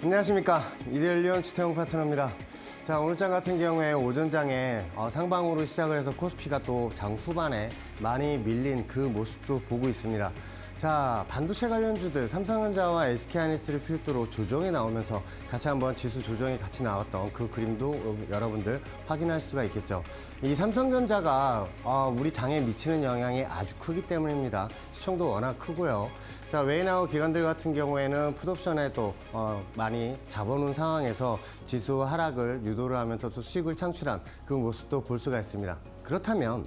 안녕하십니까. 이데일리온 주태용 파트너입니다. 자, 오늘장 같은 경우에 오전장에 상방으로 시작을 해서 코스피가 또 장 후반에 많이 밀린 그 모습도 보고 있습니다. 자, 반도체 관련주들 삼성전자와 SK하이닉스를 필두로 조정이 나오면서 같이 한번 지수 조정이 같이 나왔던 그 그림도 여러분들 확인할 수가 있겠죠. 이 삼성전자가 우리 장에 미치는 영향이 아주 크기 때문입니다. 시총도 워낙 크고요. 자, 외인하고 기관들 같은 경우에는 풋옵션에 또 많이 잡아놓은 상황에서 지수 하락을 유도를 하면서 또 수익을 창출한 그 모습도 볼 수가 있습니다. 그렇다면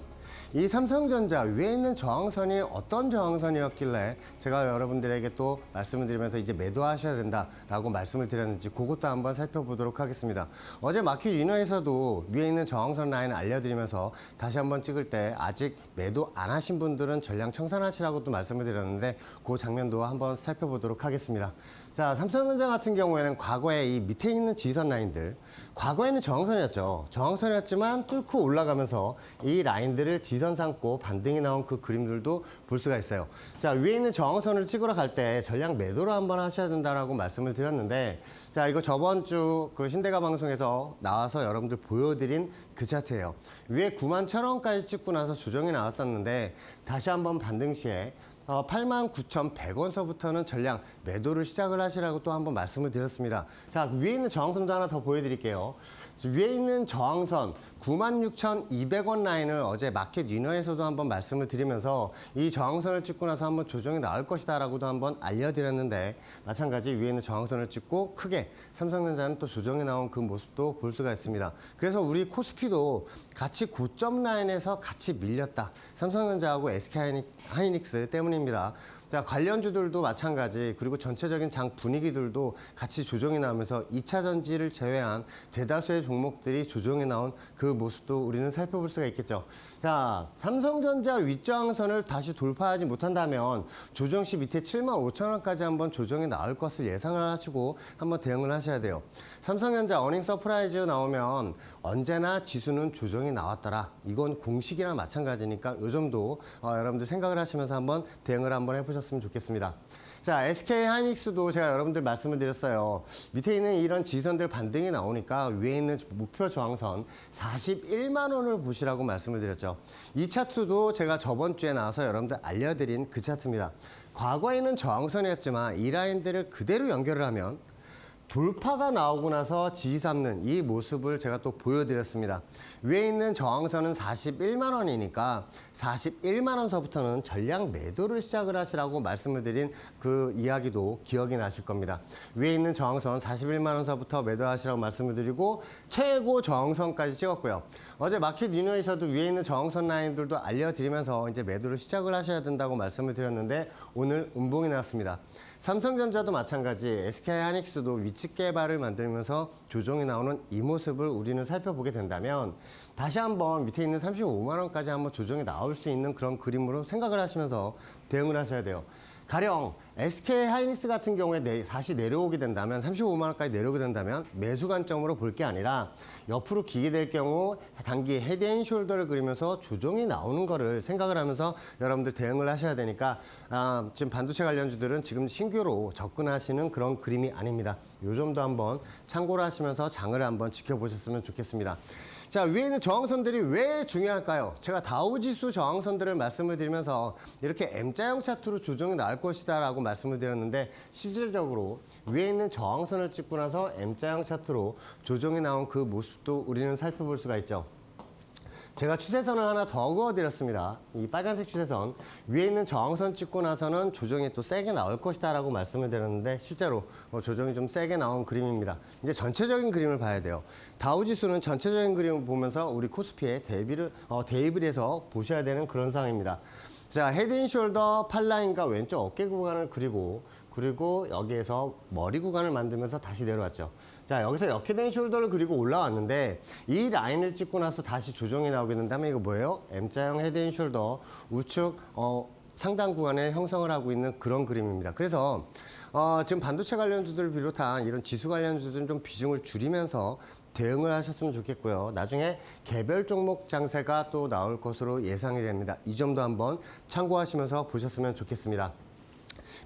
이 삼성전자 위에 있는 저항선이 어떤 저항선이었길래 제가 여러분들에게 또 말씀을 드리면서 이제 매도하셔야 된다라고 말씀을 드렸는지 그것도 한번 살펴보도록 하겠습니다. 어제 마켓 위너에서도 위에 있는 저항선 라인을 알려드리면서 다시 한번 찍을 때 아직 매도 안 하신 분들은 전량 청산하시라고 또 말씀을 드렸는데 그 장면도 한번 살펴보도록 하겠습니다. 자, 삼성전자 같은 경우에는 과거에 이 밑에 있는 지선 라인들, 과거에는 저항선이었죠. 저항선이었지만 뚫고 올라가면서 이 라인들을 지선 삼고 반등이 나온 그 그림들도 볼 수가 있어요. 자, 위에 있는 저항선을 찍으러 갈 때 전량 매도를 한번 하셔야 된다라고 말씀을 드렸는데, 자, 이거 저번 주 그 신대가 방송에서 나와서 여러분들 보여드린 그 차트예요. 위에 91,000원까지 찍고 나서 조정이 나왔었는데 다시 한번 반등 시에 89,100원서부터는 전량 매도를 시작을 하시라고 또 한번 말씀을 드렸습니다. 자, 위에 있는 저항선도 하나 더 보여드릴게요. 위에 있는 저항선 96,200원 라인을 어제 마켓 위너에서도 한번 말씀을 드리면서 이 저항선을 찍고 나서 한번 조정이 나올 것이다 라고도 한번 알려드렸는데, 마찬가지 위에 있는 저항선을 찍고 크게 삼성전자는 또 조정이 나온 그 모습도 볼 수가 있습니다. 그래서 우리 코스피도 같이 고점 라인에서 같이 밀렸다. 삼성전자하고 SK하이닉스 때문입니다. 자, 관련주들도 마찬가지, 그리고 전체적인 장 분위기들도 같이 조정이 나오면서 2차 전지를 제외한 대다수의 종목들이 조정이 나온 그 모습도 우리는 살펴볼 수가 있겠죠. 자, 삼성전자 윗저항선을 다시 돌파하지 못한다면 조정 시 밑에 75,000원까지 한번 조정이 나올 것을 예상을 하시고 한번 대응을 하셔야 돼요. 삼성전자 어닝 서프라이즈 나오면 언제나 지수는 조정이 나왔더라. 이건 공식이랑 마찬가지니까 요 점도 여러분들 생각을 하시면서 한번 대응을 한번 해보셨으면 좋겠습니다. 자, SK하이닉스도 제가 여러분들 말씀을 드렸어요. 밑에 있는 이런 지선들 반등이 나오니까 위에 있는 목표 저항선 41만 원을 보시라고 말씀을 드렸죠. 이 차트도 제가 저번 주에 나와서 여러분들 알려드린 그 차트입니다. 과거에는 저항선이었지만 이 라인들을 그대로 연결을 하면 돌파가 나오고 나서 지지 삼는 이 모습을 제가 또 보여드렸습니다. 위에 있는 저항선은 41만 원이니까 41만 원서부터는 전량 매도를 시작을 하시라고 말씀을 드린 그 이야기도 기억이 나실 겁니다. 위에 있는 저항선 41만 원서부터 매도하시라고 말씀을 드리고 최고 저항선까지 찍었고요. 어제 마켓 위너에서도 위에 있는 저항선 라인들도 알려드리면서 이제 매도를 시작을 하셔야 된다고 말씀을 드렸는데 오늘 음봉이 나왔습니다. 삼성전자도 마찬가지, SK하이닉스도 위치 개발을 만들면서 조정이 나오는 이 모습을 우리는 살펴보게 된다면 다시 한번 밑에 있는 35만 원까지 한번 조정이 나올 수 있는 그런 그림으로 생각을 하시면서 대응을 하셔야 돼요. 가령 SK하이닉스 같은 경우에 다시 내려오게 된다면 35만 원까지 내려오게 된다면 매수 관점으로 볼 게 아니라 옆으로 기게 될 경우 단기 헤드앤숄더를 그리면서 조정이 나오는 거를 생각을 하면서 여러분들 대응을 하셔야 되니까 지금 반도체 관련주들은 지금 신규로 접근하시는 그런 그림이 아닙니다. 요 점도 한번 참고를 하시면서 장을 한번 지켜보셨으면 좋겠습니다. 자, 위에 있는 저항선들이 왜 중요할까요? 제가 다우지수 저항선들을 말씀을 드리면서 이렇게 M자형 차트로 조정이 나올 것이다 라고 말씀을 드렸는데, 실질적으로 위에 있는 저항선을 찍고 나서 M자형 차트로 조정이 나온 그 모습도 우리는 살펴볼 수가 있죠. 제가 추세선을 하나 더 그어드렸습니다. 이 빨간색 추세선 위에 있는 저항선 찍고 나서는 조정이 또 세게 나올 것이다 라고 말씀을 드렸는데 실제로 조정이 좀 세게 나온 그림입니다. 이제 전체적인 그림을 봐야 돼요. 다우지수는 전체적인 그림을 보면서 우리 코스피에 대입을 해서 보셔야 되는 그런 상황입니다. 자, 헤드앤숄더 팔라인과 왼쪽 어깨 구간을 그리고 여기에서 머리 구간을 만들면서 다시 내려왔죠. 자, 여기서 헤드앤숄더를 그리고 올라왔는데 이 라인을 찍고 나서 다시 조정이 나오게 된다면 이거 뭐예요? M자형 헤드앤숄더 우측 상단 구간에 형성을 하고 있는 그런 그림입니다. 그래서 지금 반도체 관련주들을 비롯한 이런 지수 관련주들은 좀 비중을 줄이면서 대응을 하셨으면 좋겠고요. 나중에 개별 종목 장세가 또 나올 것으로 예상이 됩니다. 이 점도 한번 참고하시면서 보셨으면 좋겠습니다.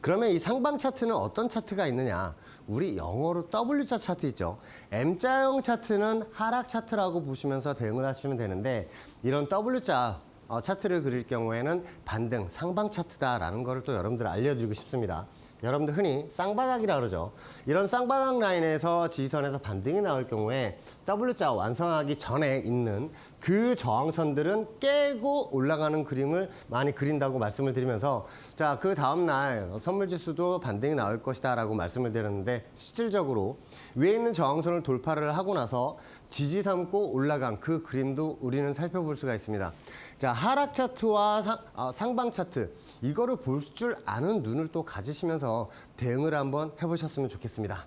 그러면 이 상방 차트는 어떤 차트가 있느냐? 우리 영어로 W자 차트 있죠. M자형 차트는 하락 차트라고 보시면서 대응을 하시면 되는데 이런 W자 차트를 그릴 경우에는 반등, 상방 차트다라는 거를 또 여러분들 알려드리고 싶습니다. 여러분들 흔히 쌍바닥이라 그러죠. 이런 쌍바닥 라인에서 지지선에서 반등이 나올 경우에 W자 완성하기 전에 있는 그 저항선들은 깨고 올라가는 그림을 많이 그린다고 말씀을 드리면서 자, 그 다음날 선물지수도 반등이 나올 것이다 라고 말씀을 드렸는데 실질적으로 위에 있는 저항선을 돌파를 하고 나서 지지 삼고 올라간 그 그림도 우리는 살펴볼 수가 있습니다. 자, 하락 차트와 상방 차트 이거를 볼 줄 아는 눈을 또 가지시면서 대응을 한번 해보셨으면 좋겠습니다.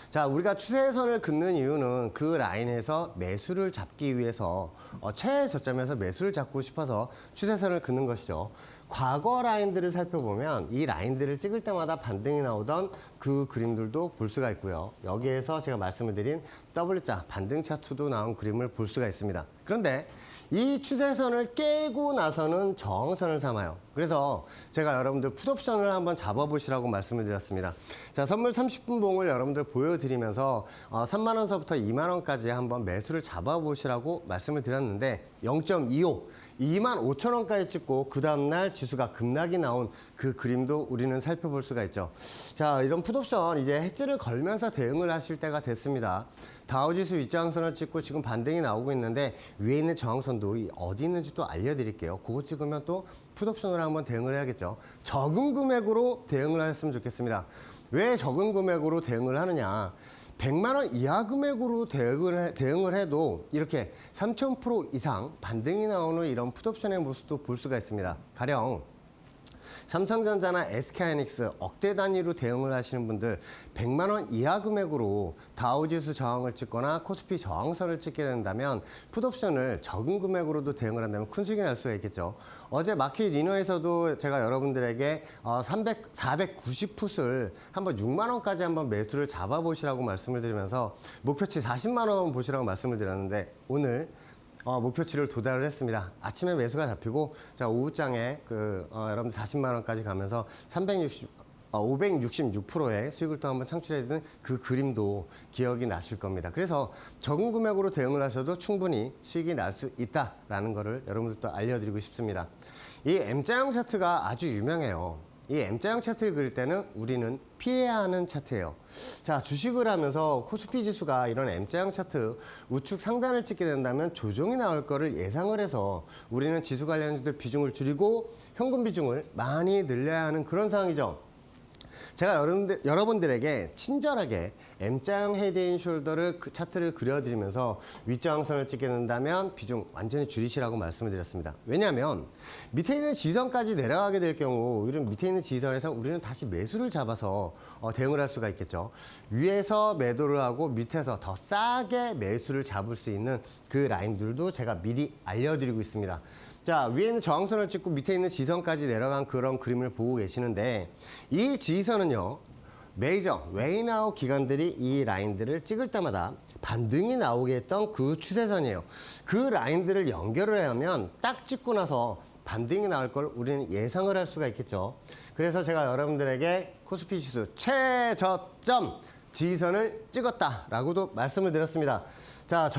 자, 우리가 추세선을 긋는 이유는 그 라인에서 매수를 잡기 위해서 최애 저점에서 매수를 잡고 싶어서 추세선을 긋는 것이죠. 과거 라인들을 살펴보면 이 라인들을 찍을 때마다 반등이 나오던 그 그림들도 볼 수가 있고요. 여기에서 제가 말씀을 드린 W자 반등 차트도 나온 그림을 볼 수가 있습니다. 그런데 이 추세선을 깨고 나서는 저항선을 삼아요. 그래서 제가 여러분들 풋옵션을 한번 잡아보시라고 말씀을 드렸습니다. 자, 선물 30분 봉을 여러분들 보여드리면서 3만 원서부터 2만 원까지 한번 매수를 잡아보시라고 말씀을 드렸는데 0.25, 2만 5천 원까지 찍고 그 다음날 지수가 급락이 나온 그 그림도 우리는 살펴볼 수가 있죠. 자, 이런 풋옵션 이제 해지를 걸면서 대응을 하실 때가 됐습니다. 다우지수 윗저항선을 찍고 지금 반등이 나오고 있는데 위에 있는 저항선도 어디 있는지 또 알려드릴게요. 그거 찍으면 또 풋옵션으로 한번 대응을 해야겠죠. 적은 금액으로 대응을 하셨으면 좋겠습니다. 왜 적은 금액으로 대응을 하느냐? 100만 원 이하 금액으로 대응을 해도 이렇게 3000% 이상 반등이 나오는 이런 풋옵션의 모습도 볼 수가 있습니다. 가령 삼성전자나 SK하이닉스 억대 단위로 대응을 하시는 분들 100만 원 이하 금액으로 다우지수 저항을 찍거나 코스피 저항선을 찍게 된다면 풋옵션을 적은 금액으로도 대응을 한다면 큰 수익이 날 수가 있겠죠. 어제 마켓 리너에서도 제가 여러분들에게 490풋을 한번 6만 원까지 한번 매수를 잡아보시라고 말씀을 드리면서 목표치 40만 원 보시라고 말씀을 드렸는데 오늘 목표치를 도달을 했습니다. 아침에 매수가 잡히고 자, 오후장에 여러분들 40만 원까지 가면서 566%의 수익을 또 한번 창출해드는 그 그림도 기억이 나실 겁니다. 그래서 적은 금액으로 대응을 하셔도 충분히 수익이 날 수 있다라는 거를 여러분들도 알려드리고 싶습니다. 이 M자형 차트가 아주 유명해요. 이 M자형 차트를 그릴 때는 우리는 피해야 하는 차트예요. 자, 주식을 하면서 코스피 지수가 이런 M자형 차트 우측 상단을 찍게 된다면 조정이 나올 거를 예상을 해서 우리는 지수 관련주들 비중을 줄이고 현금 비중을 많이 늘려야 하는 그런 상황이죠. 제가 여러분들에게 친절하게 M자형 헤드앤숄더를 그 차트를 그려드리면서 윗저항선을 찍게 된다면 비중 완전히 줄이시라고 말씀을 드렸습니다. 왜냐하면 밑에 있는 지지선까지 내려가게 될 경우 이런 밑에 있는 지지선에서 우리는 다시 매수를 잡아서 대응을 할 수가 있겠죠. 위에서 매도를 하고 밑에서 더 싸게 매수를 잡을 수 있는 그 라인들도 제가 미리 알려드리고 있습니다. 자, 위에 있는 저항선을 찍고 밑에 있는 지지선까지 내려간 그런 그림을 보고 계시는데 이 지지선은요. 메이저 웨이나우 기관들이 이 라인들을 찍을 때마다 반등이 나오게 했던 그 추세선이에요. 그 라인들을 연결을 하면 딱 찍고 나서 반등이 나올 걸 우리는 예상을 할 수가 있겠죠. 그래서 제가 여러분들에게 코스피 지수 최저점 지지선을 찍었다라고도 말씀을 드렸습니다. 자,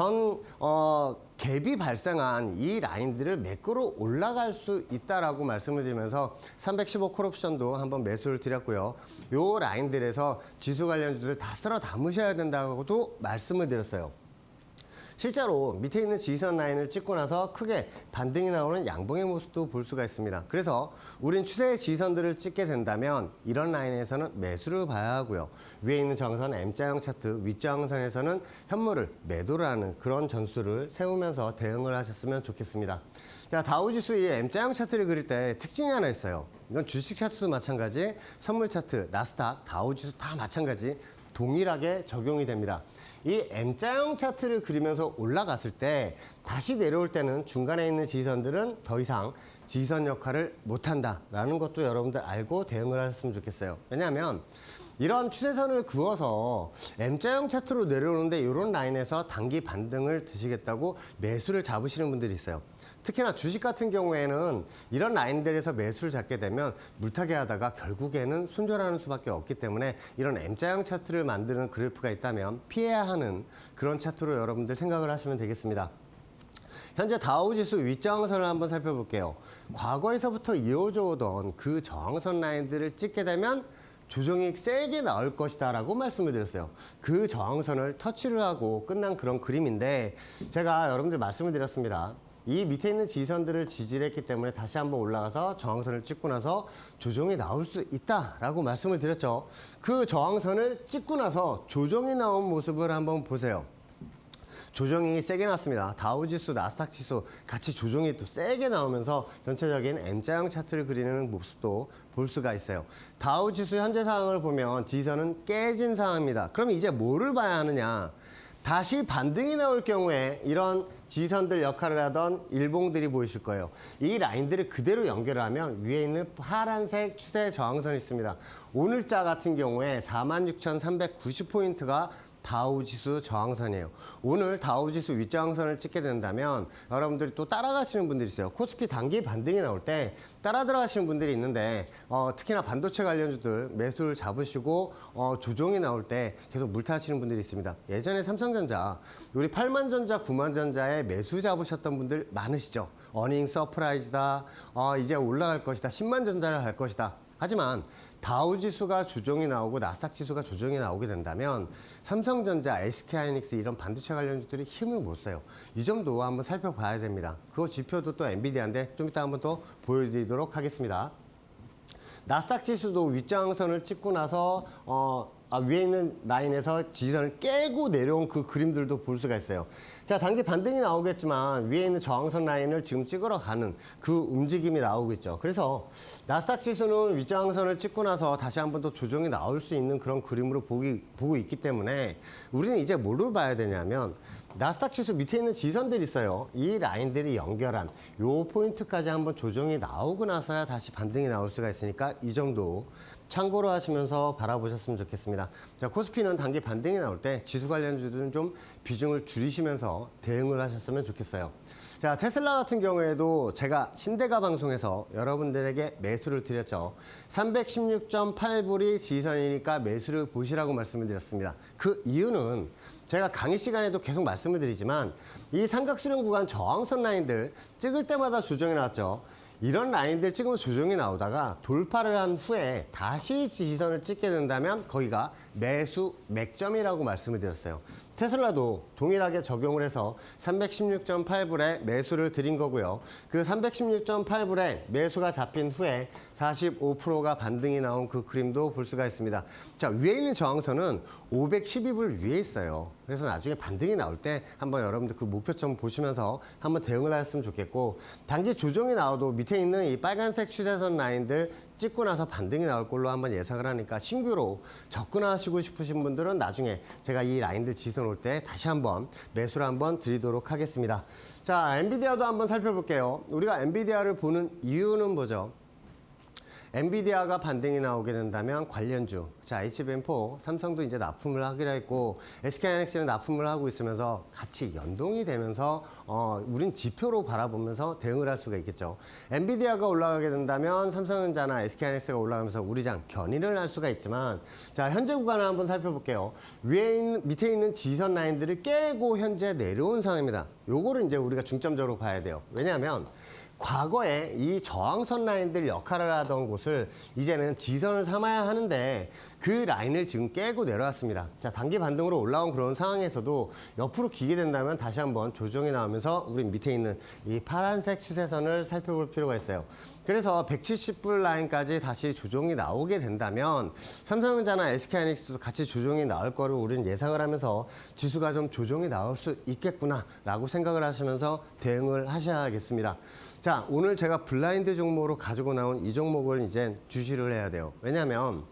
갭이 발생한 이 라인들을 매끄러 올라갈 수 있다라고 말씀을 드리면서 315 콜옵션도 한번 매수를 드렸고요. 요 라인들에서 지수 관련주들 다 쓸어 담으셔야 된다고도 말씀을 드렸어요. 실제로 밑에 있는 지지선 라인을 찍고 나서 크게 반등이 나오는 양봉의 모습도 볼 수가 있습니다. 그래서 우린 추세의 지지선들을 찍게 된다면 이런 라인에서는 매수를 봐야 하고요. 위에 있는 저항선 M자형 차트, 윗저항선에서는 현물을 매도를 하는 그런 전술을 세우면서 대응을 하셨으면 좋겠습니다. 자, 다우지수의 M자형 차트를 그릴 때 특징이 하나 있어요. 이건 주식 차트도 마찬가지, 선물 차트, 나스닥, 다우지수 다 마찬가지 동일하게 적용이 됩니다. 이 M자형 차트를 그리면서 올라갔을 때 다시 내려올 때는 중간에 있는 지지선들은 더 이상 지지선 역할을 못한다라는 것도 여러분들 알고 대응을 하셨으면 좋겠어요. 왜냐하면 이런 추세선을 그어서 M자형 차트로 내려오는데 이런 라인에서 단기 반등을 드시겠다고 매수를 잡으시는 분들이 있어요. 특히나 주식 같은 경우에는 이런 라인들에서 매수를 잡게 되면 물타기 하다가 결국에는 손절하는 수밖에 없기 때문에 이런 M자형 차트를 만드는 그래프가 있다면 피해야 하는 그런 차트로 여러분들 생각을 하시면 되겠습니다. 현재 다우지수 윗저항선을 한번 살펴볼게요. 과거에서부터 이어져 오던 그 저항선 라인들을 찍게 되면 조정이 세게 나올 것이다 라고 말씀을 드렸어요. 그 저항선을 터치를 하고 끝난 그런 그림인데 제가 여러분들 말씀을 드렸습니다. 이 밑에 있는 지지선들을 지지를 했기 때문에 다시 한번 올라가서 저항선을 찍고 나서 조정이 나올 수 있다라고 말씀을 드렸죠. 그 저항선을 찍고 나서 조정이 나온 모습을 한번 보세요. 조정이 세게 났습니다. 다우지수, 나스닥지수 같이 조정이 또 세게 나오면서 전체적인 M자형 차트를 그리는 모습도 볼 수가 있어요. 다우지수 현재 상황을 보면 지지선은 깨진 상황입니다. 그럼 이제 뭐를 봐야 하느냐? 다시 반등이 나올 경우에 이런 지지선들 역할을 하던 일봉들이 보이실 거예요. 이 라인들을 그대로 연결하면 위에 있는 파란색 추세 저항선이 있습니다. 오늘자 같은 경우에 46,390포인트가 다우지수 저항선이에요. 오늘 다우지수 윗저항선을 찍게 된다면 여러분들이 또 따라가시는 분들이 있어요. 코스피 단기 반등이 나올 때 따라 들어가시는 분들이 있는데 특히나 반도체 관련주들 매수를 잡으시고 조정이 나올 때 계속 물타시는 분들이 있습니다. 예전에 삼성전자 우리 8만전자, 9만전자에 매수 잡으셨던 분들 많으시죠. 어닝 서프라이즈다. 이제 올라갈 것이다. 10만전자를 할 것이다. 하지만 다우지수가 조정이 나오고 나스닥지수가 조정이 나오게 된다면 삼성전자, SK하이닉스 이런 반도체 관련주들이 힘을 못 써요. 이 점도 한번 살펴봐야 됩니다. 그 지표도 또 엔비디아인데 좀 이따 한번 더 보여드리도록 하겠습니다. 나스닥지수도 윗저항선을 찍고 나서 위에 있는 라인에서 지지선을 깨고 내려온 그 그림들도 볼 수가 있어요. 자, 단기 반등이 나오겠지만 위에 있는 저항선 라인을 지금 찍으러 가는 그 움직임이 나오고 있죠. 그래서 나스닥 지수는 윗저항선을 찍고 나서 다시 한번 또 조정이 나올 수 있는 그런 그림으로 보고 있기 때문에 우리는 이제 뭐를 봐야 되냐면 나스닥 지수 밑에 있는 지선들이 있어요. 이 라인들이 연결한 요 포인트까지 한번 조정이 나오고 나서야 다시 반등이 나올 수가 있으니까 이 정도 참고로 하시면서 바라보셨으면 좋겠습니다. 자, 코스피는 단기 반등이 나올 때 지수 관련주들은 좀 비중을 줄이시면서 대응을 하셨으면 좋겠어요. 자, 테슬라 같은 경우에도 제가 신대가 방송에서 여러분들에게 매수를 드렸죠. 316.8불이 지지선이니까 매수를 보시라고 말씀을 드렸습니다. 그 이유는 제가 강의 시간에도 계속 말씀을 드리지만 이 삼각수렴 구간 저항선 라인들 찍을 때마다 조정이 나왔죠. 이런 라인들 찍으면 조정이 나오다가 돌파를 한 후에 다시 지지선을 찍게 된다면 거기가 매수 맥점이라고 말씀을 드렸어요. 테슬라도 동일하게 적용을 해서 316.8불에 매수를 드린 거고요. 그 316.8불에 매수가 잡힌 후에 45%가 반등이 나온 그 그림도 볼 수가 있습니다. 자, 위에 있는 저항선은 512불 위에 있어요. 그래서 나중에 반등이 나올 때 한번 여러분들 그 목표점 보시면서 한번 대응을 하셨으면 좋겠고, 단기 조정이 나와도 밑에 있는 이 빨간색 추세선 라인들 찍고 나서 반등이 나올 걸로 한번 예상을 하니까 신규로 접근하시고 싶으신 분들은 나중에 제가 이 라인들 지선 올 때 다시 한번 매수를 한번 드리도록 하겠습니다. 자, 엔비디아도 한번 살펴볼게요. 우리가 엔비디아를 보는 이유는 뭐죠? 엔비디아가 반등이 나오게 된다면 관련주, 자, HBM4, 삼성도 이제 납품을 하기로 했고 SK하이닉스는 납품을 하고 있으면서 같이 연동이 되면서 우린 지표로 바라보면서 대응을 할 수가 있겠죠. 엔비디아가 올라가게 된다면 삼성전자나 SK하이닉스가 올라가면서 우리장 견인을 할 수가 있지만, 자, 현재 구간을 한번 살펴볼게요. 밑에 있는 지선 라인들을 깨고 현재 내려온 상황입니다. 요거를 이제 우리가 중점적으로 봐야 돼요. 왜냐하면 과거에 이 저항선 라인들 역할을 하던 곳을 이제는 지선을 삼아야 하는데 그 라인을 지금 깨고 내려왔습니다. 자, 단기 반등으로 올라온 그런 상황에서도 옆으로 기게 된다면 다시 한번 조정이 나오면서 우리 밑에 있는 이 파란색 추세선을 살펴볼 필요가 있어요. 그래서 170불 라인까지 다시 조정이 나오게 된다면 삼성전자나 SK하이닉스도 같이 조정이 나올 거를 우리는 예상을 하면서 지수가 좀 조정이 나올 수 있겠구나라고 생각을 하시면서 대응을 하셔야겠습니다. 자, 오늘 제가 블라인드 종목으로 가지고 나온 이 종목을 이제 주시를 해야 돼요. 왜냐하면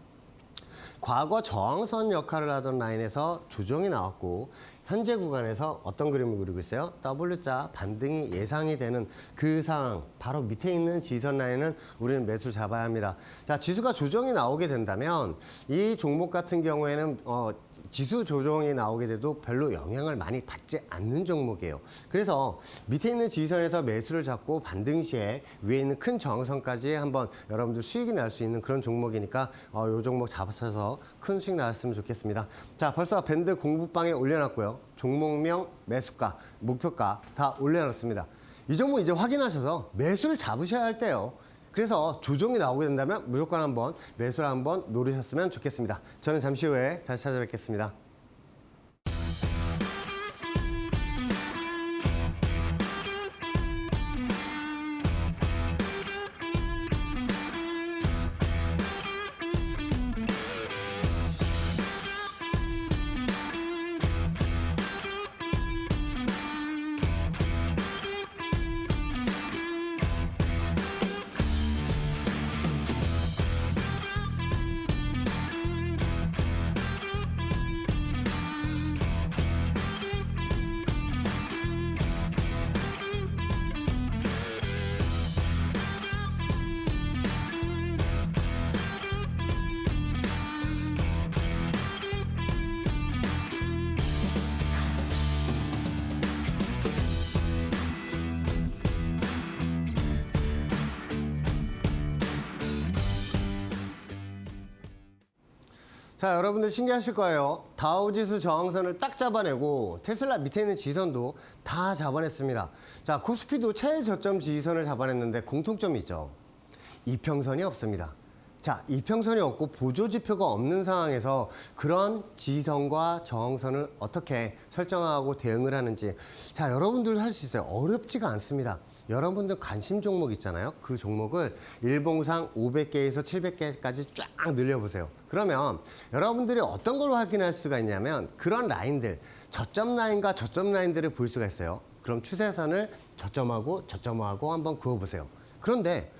과거 저항선 역할을 하던 라인에서 조정이 나왔고 현재 구간에서 어떤 그림을 그리고 있어요? W자 반등이 예상이 되는 그 상황, 바로 밑에 있는 지선 라인은 우리는 매수 잡아야 합니다. 자, 지수가 조정이 나오게 된다면 이 종목 같은 경우에는 지수 조정이 나오게 돼도 별로 영향을 많이 받지 않는 종목이에요. 그래서 밑에 있는 지지선에서 매수를 잡고 반등 시에 위에 있는 큰 저항선까지 한번 여러분들 수익이 날 수 있는 그런 종목이니까 이 종목 잡으셔서 큰 수익 나왔으면 좋겠습니다. 자, 벌써 밴드 공부방에 올려놨고요. 종목명, 매수가, 목표가 다 올려놨습니다. 이 종목 이제 확인하셔서 매수를 잡으셔야 할 때요. 그래서 조정이 나오게 된다면 무조건 한번 매수를 한번 노리셨으면 좋겠습니다. 저는 잠시 후에 다시 찾아뵙겠습니다. 자, 여러분들 신기하실 거예요. 다우지수 저항선을 딱 잡아내고 테슬라 밑에 있는 지지선도 다 잡아냈습니다. 자, 코스피도 최저점 지지선을 잡아냈는데 공통점이 있죠. 이평선이 없습니다. 자, 이평선이 없고 보조지표가 없는 상황에서 그런 지지선과 저항선을 어떻게 설정하고 대응을 하는지, 자, 여러분들 할 수 있어요. 어렵지가 않습니다. 여러분들 관심 종목 있잖아요. 그 종목을 일봉상 500개에서 700개까지 쫙 늘려보세요. 그러면 여러분들이 어떤 걸 확인할 수가 있냐면 그런 라인들, 저점 라인과 저점 라인들을 볼 수가 있어요. 그럼 추세선을 저점하고 저점하고 한번 그어보세요. 그런데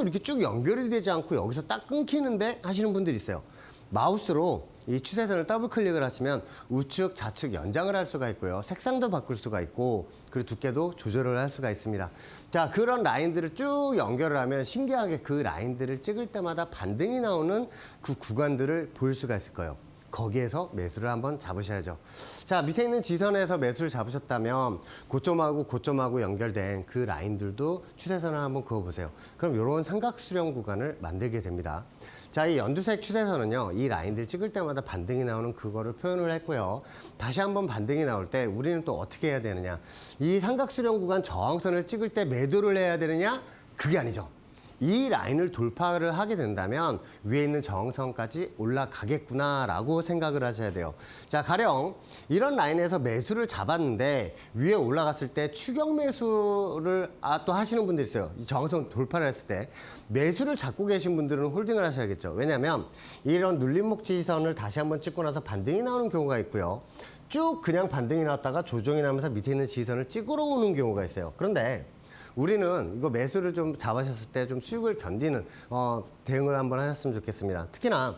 이렇게 쭉 연결이 되지 않고 여기서 딱 끊기는데 하시는 분들이 있어요. 마우스로 이 추세선을 더블 클릭을 하시면 우측, 좌측 연장을 할 수가 있고요. 색상도 바꿀 수가 있고 그리고 두께도 조절을 할 수가 있습니다. 자, 그런 라인들을 쭉 연결을 하면 신기하게 그 라인들을 찍을 때마다 반등이 나오는 그 구간들을 볼 수가 있을 거예요. 거기에서 매수를 한번 잡으셔야죠. 자, 밑에 있는 지선에서 매수를 잡으셨다면 고점하고 연결된 그 라인들도 추세선을 한번 그어보세요. 그럼 이런 삼각수렴 구간을 만들게 됩니다. 자, 이 연두색 추세선은요, 이 라인들 찍을 때마다 반등이 나오는 그거를 표현을 했고요. 다시 한번 반등이 나올 때 우리는 또 어떻게 해야 되느냐. 이 삼각수렴 구간 저항선을 찍을 때 매도를 해야 되느냐? 그게 아니죠. 이 라인을 돌파를 하게 된다면 위에 있는 저항선까지 올라가겠구나라고 생각을 하셔야 돼요. 자, 가령 이런 라인에서 매수를 잡았는데 위에 올라갔을 때 추격 매수를 또 하시는 분들이 있어요. 이 저항선 돌파를 했을 때 매수를 잡고 계신 분들은 홀딩을 하셔야겠죠. 왜냐하면 이런 눌림목 지지선을 다시 한번 찍고 나서 반등이 나오는 경우가 있고요. 쭉 그냥 반등이 나왔다가 조정이 나면서 밑에 있는 지지선을 찍으러 오는 경우가 있어요. 그런데 우리는 이거 매수를 좀 잡으셨을 때 좀 수익을 견디는 대응을 한번 하셨으면 좋겠습니다. 특히나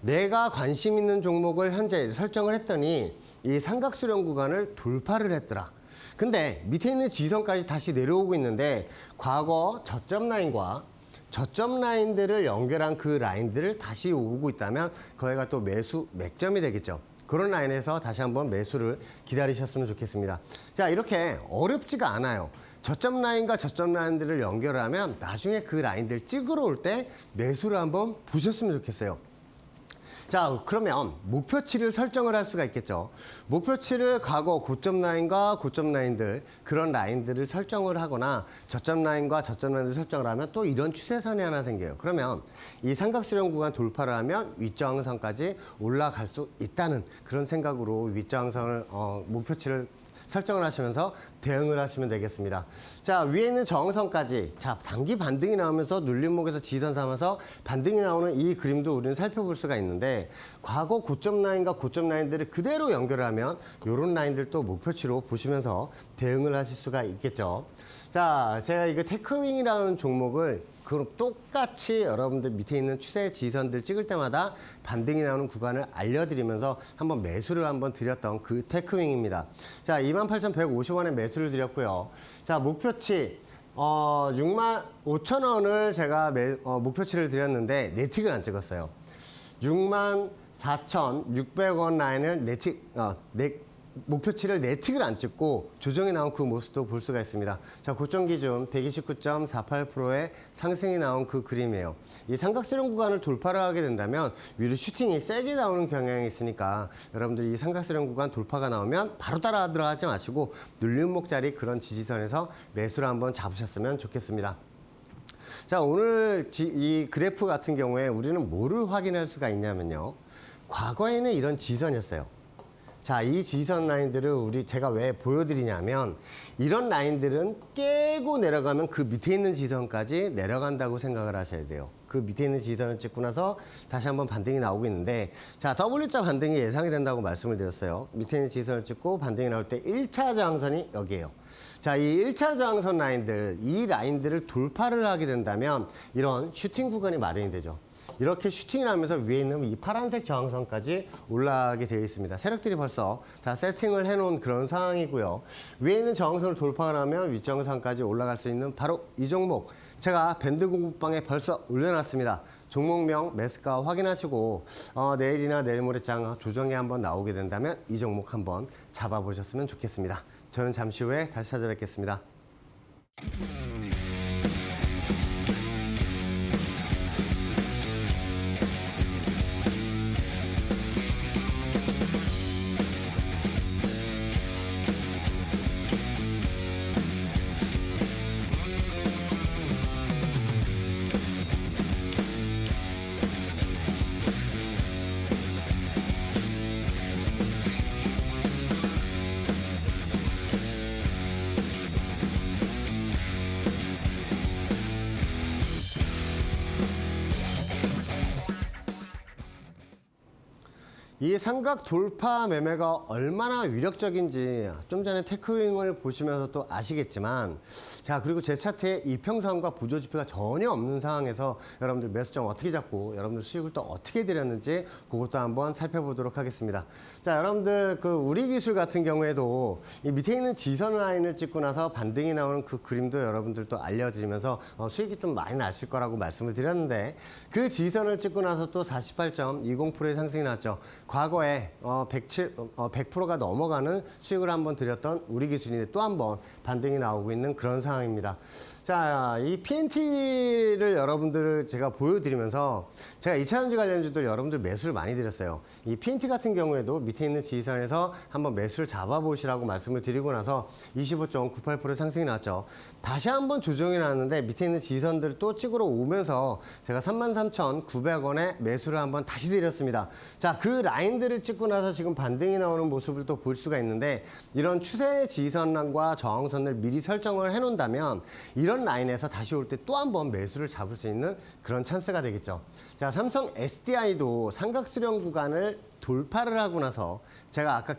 내가 관심 있는 종목을 현재 설정을 했더니 이 삼각수렴 구간을 돌파를 했더라. 근데 밑에 있는 지지선까지 다시 내려오고 있는데 과거 저점 라인과 저점 라인들을 연결한 그 라인들을 다시 오고 있다면 거기가 또 매수 맥점이 되겠죠. 그런 라인에서 다시 한번 매수를 기다리셨으면 좋겠습니다. 자, 이렇게 어렵지가 않아요. 저점 라인과 저점 라인들을 연결하면 나중에 그 라인들 찍으러 올 때 매수를 한번 보셨으면 좋겠어요. 자, 그러면 목표치를 설정을 할 수가 있겠죠. 목표치를 과거 고점 라인과 고점 라인들, 그런 라인들을 설정을 하거나 저점 라인과 저점 라인을 설정을 하면 또 이런 추세선이 하나 생겨요. 그러면 이 삼각수렴 구간 돌파를 하면 윗저항선까지 올라갈 수 있다는 그런 생각으로 윗저항선을 목표치를 설정을 하시면서 대응을 하시면 되겠습니다. 자, 위에 있는 저항선까지, 자, 단기 반등이 나오면서 눌림목에서 지지선 삼아서 반등이 나오는 이 그림도 우리는 살펴볼 수가 있는데 과거 고점 라인과 고점 라인들을 그대로 연결하면 이런 라인들도 목표치로 보시면서 대응을 하실 수가 있겠죠. 자, 제가 이거 테크윙이라는 종목을 그럼 똑같이 여러분들 밑에 있는 추세 지지선들 찍을 때마다 반등이 나오는 구간을 알려드리면서 한번 매수를 한번 드렸던 그 테크윙입니다. 자, 28,150원에 매수를 드렸고요. 자, 목표치 65,000원을 제가 목표치를 드렸는데 네틱을 안 찍었어요. 4,600원 라인을 목표치를 내틱을 안 찍고 조정이 나온 그 모습도 볼 수가 있습니다. 자, 고점 기준 129.48%의 상승이 나온 그 그림이에요. 이 삼각수렴 구간을 돌파를 하게 된다면 위로 슈팅이 세게 나오는 경향이 있으니까 여러분들이 이 삼각수렴 구간 돌파가 나오면 바로 따라 들어가지 마시고 눌림목자리 그런 지지선에서 매수를 한번 잡으셨으면 좋겠습니다. 자, 오늘 이 그래프 같은 경우에 우리는 뭐를 확인할 수가 있냐면요. 과거에는 이런 지지선이었어요. 자, 이 지지선 라인들을 제가 왜 보여드리냐면 이런 라인들은 깨고 내려가면 그 밑에 있는 지지선까지 내려간다고 생각을 하셔야 돼요. 그 밑에 있는 지지선을 찍고 나서 다시 한번 반등이 나오고 있는데, 자, W자 반등이 예상이 된다고 말씀을 드렸어요. 밑에 있는 지지선을 찍고 반등이 나올 때 1차 저항선이 여기예요. 자, 이 1차 저항선 라인들, 이 라인들을 돌파를 하게 된다면 이런 슈팅 구간이 마련이 되죠. 이렇게 슈팅이 나면서 위에 있는 이 파란색 저항선까지 올라가게 되어 있습니다. 세력들이 벌써 다 세팅을 해놓은 그런 상황이고요. 위에 있는 저항선을 돌파하면 윗저항선까지 올라갈 수 있는 바로 이 종목. 제가 밴드 공부방에 벌써 올려놨습니다. 종목명, 매수가 확인하시고 내일이나 내일 모레장 조정이 한번 나오게 된다면 이 종목 한번 잡아보셨으면 좋겠습니다. 저는 잠시 후에 다시 찾아뵙겠습니다. 이 삼각 돌파 매매가 얼마나 위력적인지 좀 전에 테크윙을 보시면서 또 아시겠지만, 자, 그리고 제 차트에 이평선과 보조지표가 전혀 없는 상황에서 여러분들 매수점 어떻게 잡고 여러분들 수익을 또 어떻게 드렸는지 그것도 한번 살펴보도록 하겠습니다. 자, 여러분들 그 우리 기술 같은 경우에도 이 밑에 있는 지선 라인을 찍고 나서 반등이 나오는 그 그림도 여러분들도 알려드리면서 수익이 좀 많이 나실 거라고 말씀을 드렸는데, 그 지선을 찍고 나서 또 48.20%의 상승이 나왔죠. 과거에 100%가 넘어가는 수익을 한번 드렸던 우리 기술인데 또 한번 반등이 나오고 있는 그런 상황입니다. 자, 이 PNT를 여러분들을 제가 보여드리면서 제가 2차전지 관련주들 여러분들 매수를 많이 드렸어요. 이 PNT 같은 경우에도 밑에 있는 지지선에서 한번 매수를 잡아보시라고 말씀을 드리고 나서 25.98% 상승이 나왔죠. 다시 한번 조정이 나왔는데 밑에 있는 지지선들을 또 찍으러 오면서 제가 33,900원에 매수를 한번 다시 드렸습니다. 자, 그 라인들을 찍고 나서 지금 반등이 나오는 모습을 또 볼 수가 있는데, 이런 추세 지지선과 저항선을 미리 설정을 해놓는다면 이런 라인에서 다시 올 때 또 한 번 매수를 잡을 수 있는 그런 찬스가 되겠죠. 자, 삼성 SDI도 삼각수렴 구간을 돌파를 하고 나서 제가 아까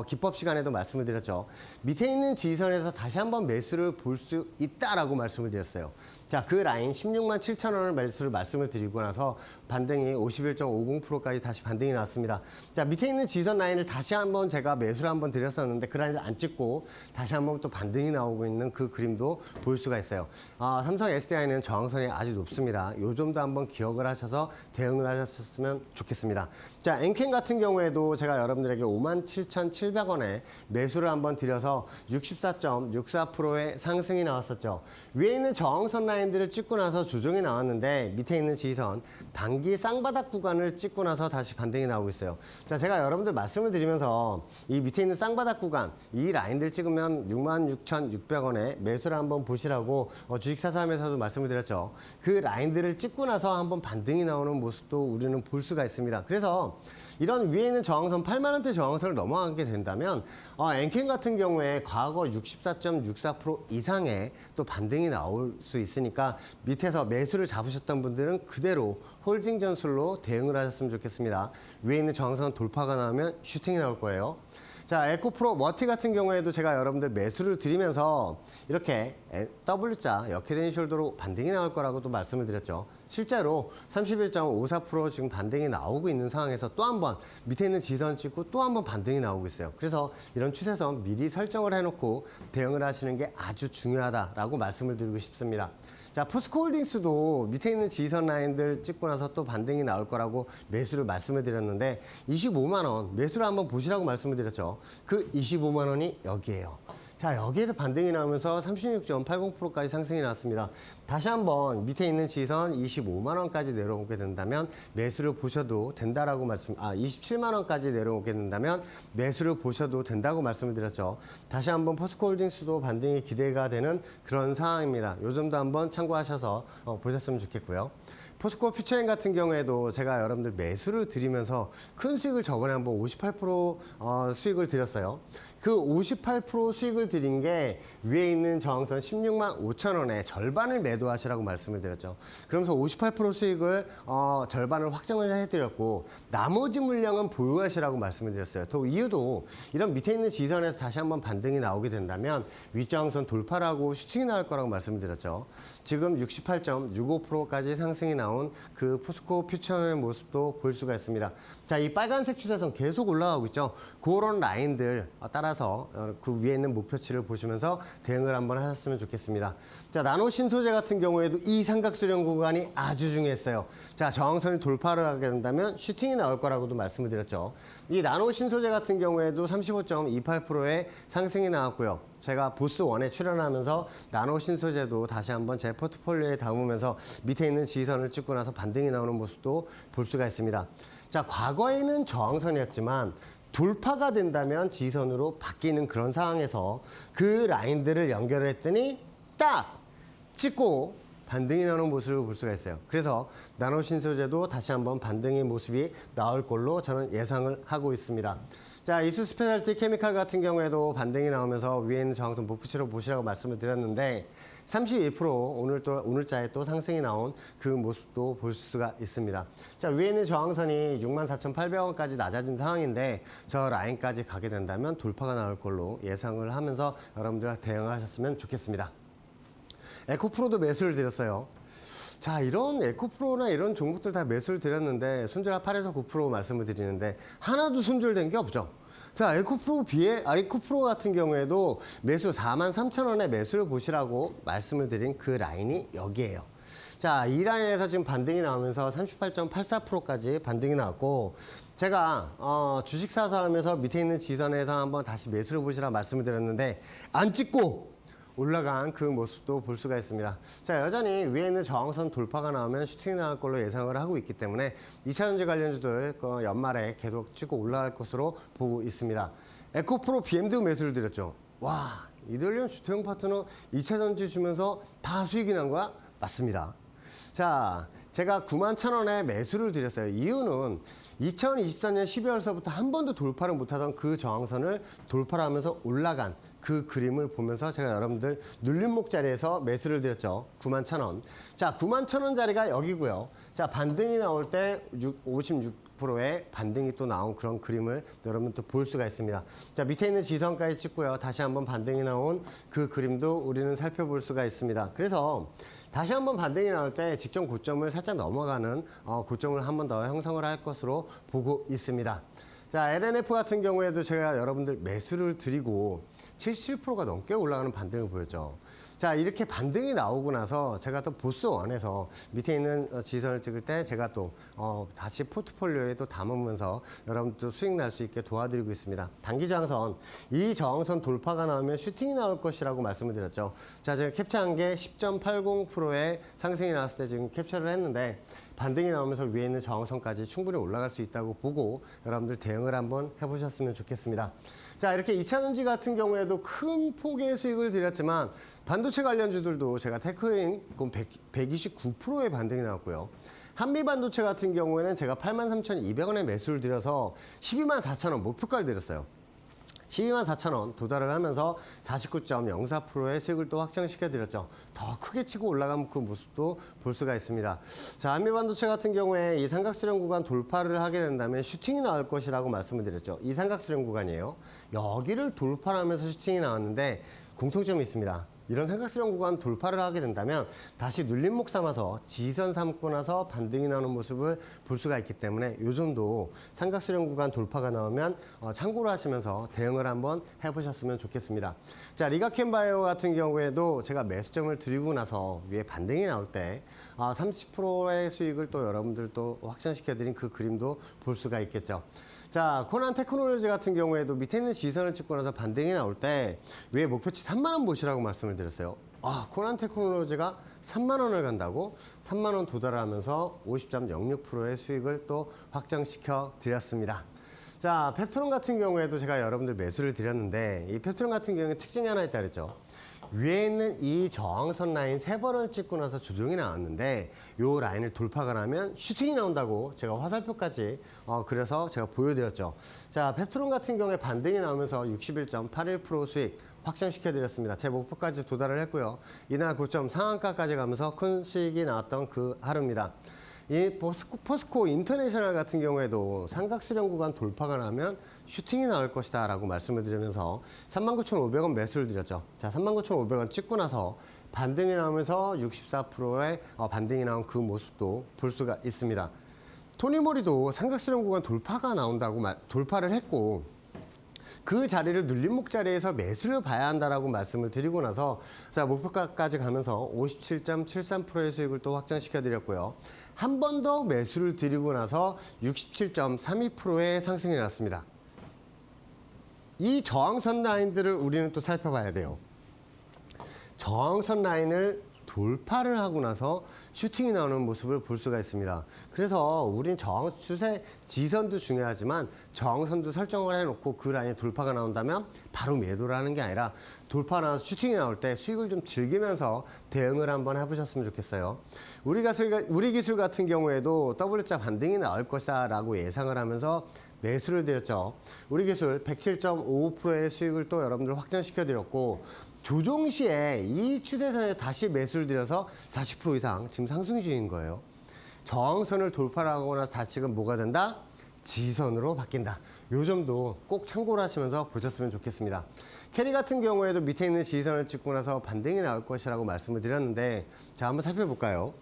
기법 시간에도 말씀을 드렸죠. 밑에 있는 지지선에서 다시 한번 매수를 볼 수 있다라고 말씀을 드렸어요. 자, 그 라인 16만 7천 원을 매수를 말씀을 드리고 나서 반등이 51.50%까지 다시 반등이 나왔습니다. 자, 밑에 있는 지지선 라인을 다시 한번 제가 매수를 한번 드렸었는데 그 라인을 안 찍고 다시 한번 또 반등이 나오고 있는 그 그림도 볼 수가 있어요. 삼성 SDI는 저항선이 아주 높습니다. 요 점도 한번 기억을 하셔서 대응을 하셨으면 좋겠습니다. 자, 엔캔 같은 경우에도 제가 여러분들에게 57,700원에 매수를 한번 드려서 64.64%의 상승이 나왔었죠. 위에 있는 저항선 라인들을 찍고 나서 조정이 나왔는데 밑에 있는 지지선 단기 쌍바닥 구간을 찍고 나서 다시 반등이 나오고 있어요. 자, 제가 여러분들 말씀을 드리면서 이 밑에 있는 쌍바닥 구간, 이 라인들 찍으면 66,600원에 매수를 한번 보시라고 주식사삼에서도 말씀을 드렸죠. 그 라인들을 찍고 나서 한번 반등이 나오는 모습도 우리는 볼 수가 있습니다. 그래서 이런 위에 있는 저항선 8만원대 저항선을 넘어가게 된다면 엔캔 같은 경우에 과거 64.64% 이상의 또 반등이 나올 수 있으니까 밑에서 매수를 잡으셨던 분들은 그대로 홀딩 전술로 대응을 하셨으면 좋겠습니다. 위에 있는 저항선 돌파가 나오면 슈팅이 나올 거예요. 자, 에코프로 머티 같은 경우에도 제가 여러분들 매수를 드리면서 이렇게 W자 역회된 숄더로 반등이 나올 거라고도 말씀을 드렸죠. 실제로 31.54% 지금 반등이 나오고 있는 상황에서 또 한 번 밑에 있는 지선 찍고 또 한 번 반등이 나오고 있어요. 그래서 이런 추세선 미리 설정을 해놓고 대응을 하시는 게 아주 중요하다라고 말씀을 드리고 싶습니다. 자, 포스코홀딩스도 밑에 있는 지지선 라인들 찍고 나서 또 반등이 나올 거라고 매수를 말씀을 드렸는데 25만 원 매수를 한번 보시라고 말씀을 드렸죠. 그 25만 원이 여기에요. 자, 여기에서 반등이 나오면서 36.80%까지 상승이 나왔습니다. 다시 한번 밑에 있는 지선 25만 원까지 내려오게 된다면 매수를 보셔도 된다라고 27만 원까지 내려오게 된다면 매수를 보셔도 된다고 말씀을 드렸죠. 다시 한번 포스코홀딩스도 반등이 기대가 되는 그런 상황입니다. 요 점도 한번 참고하셔서 보셨으면 좋겠고요. 포스코 퓨처엔 같은 경우에도 제가 여러분들 매수를 드리면서 큰 수익을 저번에 한번 58% 수익을 드렸어요. 그 58% 수익을 드린 게 위에 있는 저항선 16만 5천 원에 절반을 매도하시라고 말씀을 드렸죠. 그러면서 58% 수익을 절반을 확정을 해드렸고 나머지 물량은 보유하시라고 말씀을 드렸어요. 또 이유도 이런 밑에 있는 지선에서 다시 한번 반등이 나오게 된다면 윗저항선 돌파를 하고 슈팅이 나올 거라고 말씀을 드렸죠. 지금 68.65%까지 상승이 나온 그 포스코 퓨처의 모습도 볼 수가 있습니다. 자, 이 빨간색 추세선 계속 올라가고 있죠. 그런 라인들 따라서 그 위에 있는 목표치를 보시면서 대응을 한번 하셨으면 좋겠습니다. 자, 나노 신소재 같은 경우에도 이 삼각수렴 구간이 아주 중요했어요. 자, 저항선이 돌파를 하게 된다면 슈팅이 나올 거라고도 말씀을 드렸죠. 이 나노 신소재 같은 경우에도 35.28%의 상승이 나왔고요. 제가 보스1에 출연하면서 나노 신소재도 다시 한번 제 포트폴리오에 담으면서 밑에 있는 지지선을 찍고 나서 반등이 나오는 모습도 볼 수가 있습니다. 자, 과거에는 저항선이었지만 돌파가 된다면 지지선으로 바뀌는 그런 상황에서 그 라인들을 연결했더니 딱 찍고 반등이 나오는 모습을 볼 수가 있어요. 그래서 나노 신소재도 다시 한번 반등의 모습이 나올 걸로 저는 예상을 하고 있습니다. 자, 이수 스페셜티 케미칼 같은 경우에도 반등이 나오면서 위에 있는 저항선 목표치로 보시라고 말씀을 드렸는데 32% 오늘자에 또 상승이 나온 그 모습도 볼 수가 있습니다. 자, 위에 있는 저항선이 64,800원까지 낮아진 상황인데 저 라인까지 가게 된다면 돌파가 나올 걸로 예상을 하면서 여러분들 대응하셨으면 좋겠습니다. 에코프로도 매수를 드렸어요. 자, 이런 에코프로나 이런 종목들 다 매수를 드렸는데 손절 8에서 9% 말씀을 드리는데 하나도 손절된 게 없죠. 자, 에코프로 같은 경우에도 매수 43,000원에 매수를 보시라고 말씀을 드린 그 라인이 여기에요. 자, 이 라인에서 지금 반등이 나오면서 38.84%까지 반등이 나왔고 제가 주식 사서 하면서 밑에 있는 지선에서 한번 다시 매수를 보시라 말씀을 드렸는데 안 찍고 올라간 그 모습도 볼 수가 있습니다. 자, 여전히 위에 있는 저항선 돌파가 나오면 슈팅이 나올 걸로 예상을 하고 있기 때문에 2차전지 관련주들 연말에 계속 치고 올라갈 것으로 보고 있습니다. 에코프로 BM도 매수를 드렸죠. 와, 이들련 주택용 파트너 2차전지 주면서 다 수익이 난 거야? 맞습니다. 자, 제가 91,000원에 매수를 드렸어요. 이유는 2024년 12월서부터 한 번도 돌파를 못하던 그 저항선을 돌파를 하면서 올라간 그 그림을 보면서 제가 여러분들 눌림목 자리에서 매수를 드렸죠. 91,000원. 자, 91,000원 자리가 여기고요. 자, 반등이 나올 때 56%의 반등이 또 나온 그런 그림을 여러분 또 볼 수가 있습니다. 자, 밑에 있는 지선까지 찍고요. 다시 한번 반등이 나온 그 그림도 우리는 살펴볼 수가 있습니다. 그래서 다시 한번 반등이 나올 때 직전 고점을 살짝 넘어가는 고점을 한 번 더 형성을 할 것으로 보고 있습니다. 자, LNF 같은 경우에도 제가 여러분들 매수를 드리고 77%가 넘게 올라가는 반등을 보였죠. 자, 이렇게 반등이 나오고 나서 제가 또 보스1에서 밑에 있는 지선을 찍을 때 제가 또 다시 포트폴리오에 또 담으면서 여러분들 수익 날 수 있게 도와드리고 있습니다. 단기 저항선, 이 저항선 돌파가 나오면 슈팅이 나올 것이라고 말씀을 드렸죠. 자, 제가 캡처한 게 10.80%의 상승이 나왔을 때 지금 캡처를 했는데 반등이 나오면서 위에 있는 저항선까지 충분히 올라갈 수 있다고 보고 여러분들 대응을 한번 해보셨으면 좋겠습니다. 자, 이렇게 2차전지 같은 경우에도 큰 폭의 수익을 드렸지만 반도체 관련주들도 제가 테크인 129%의 반등이 나왔고요. 한미반도체 같은 경우에는 제가 83,200원에 매수를 드려서 124,000원 목표가를 드렸어요. 124,000원 도달을 하면서 49.04%의 수익을 또 확정시켜드렸죠. 더 크게 치고 올라간 그 모습도 볼 수가 있습니다. 자, 한미반도체 같은 경우에 이 삼각수렴 구간 돌파를 하게 된다면 슈팅이 나올 것이라고 말씀을 드렸죠. 이 삼각수렴 구간이에요. 여기를 돌파하면서 슈팅이 나왔는데 공통점이 있습니다. 이런 삼각수렴 구간 돌파를 하게 된다면 다시 눌림목 삼아서 지선 삼고 나서 반등이 나오는 모습을 볼 수가 있기 때문에 요 정도 삼각수렴 구간 돌파가 나오면 참고로 하시면서 대응을 한번 해보셨으면 좋겠습니다. 자, 리가켄바이오 같은 경우에도 제가 매수점을 드리고 나서 위에 반등이 나올 때 30%의 수익을 또 여러분들 또 확정시켜드린 그 그림도 볼 수가 있겠죠. 자, 코난 테크놀로지 같은 경우에도 밑에 있는 지선을 찍고 나서 반등이 나올 때 위에 목표치 3만 원 보시라고 말씀을 드렸어요. 코난 테크놀로지가 3만 원을 간다고 3만 원 도달하면서 50.06%의 수익을 또 확정시켜 드렸습니다. 자, 펩트론 같은 경우에도 제가 여러분들 매수를 드렸는데 이 펩트론 같은 경우에 특징이 하나 있다 그랬죠. 위에 있는 이 저항선 라인 3번을 찍고 나서 조정이 나왔는데 이 라인을 돌파가 나면 슈팅이 나온다고 제가 화살표까지 그래서 제가 보여드렸죠. 자, 펩트론 같은 경우에 반등이 나오면서 61.81% 수익 확정시켜 드렸습니다. 제 목표까지 도달을 했고요. 이날 고점 상한가까지 가면서 큰 수익이 나왔던 그 하루입니다. 이 포스코 인터내셔널 같은 경우에도 삼각수렴 구간 돌파가 나면 슈팅이 나올 것이다 라고 말씀을 드리면서 39,500원 매수를 드렸죠. 자, 39,500원 찍고 나서 반등이 나오면서 64%의 반등이 나온 그 모습도 볼 수가 있습니다. 토니모리도 삼각수렴 구간 돌파가 나온다고 돌파를 했고 그 자리를 눌림목 자리에서 매수를 봐야 한다라고 말씀을 드리고 나서 자, 목표가까지 가면서 57.73%의 수익을 또 확정시켜 드렸고요. 한 번 더 매수를 드리고 나서 67.32%의 상승이 났습니다. 이 저항선 라인들을 우리는 또 살펴봐야 돼요. 저항선 라인을 돌파를 하고 나서 슈팅이 나오는 모습을 볼 수가 있습니다. 그래서 우린 저항 추세 지선도 중요하지만 저항선도 설정을 해놓고 그 라인에 돌파가 나온다면 바로 매도를 하는 게 아니라 돌파 나와서 슈팅이 나올 때 수익을 좀 즐기면서 대응을 한번 해보셨으면 좋겠어요. 우리 기술 같은 경우에도 W자 반등이 나올 것이다 라고 예상을 하면서 매수를 드렸죠. 우리 기술 107.55%의 수익을 또 여러분들 확정시켜 드렸고 조종 시에 이 추세선에 다시 매수를 드려서 40% 이상 지금 상승 중인 거예요. 저항선을 돌파하거나 다시금 뭐가 된다? 지선으로 바뀐다. 요 점도 꼭 참고를 하시면서 보셨으면 좋겠습니다. 캐리 같은 경우에도 밑에 있는 지선을 찍고 나서 반등이 나올 것이라고 말씀을 드렸는데 자, 한번 살펴볼까요?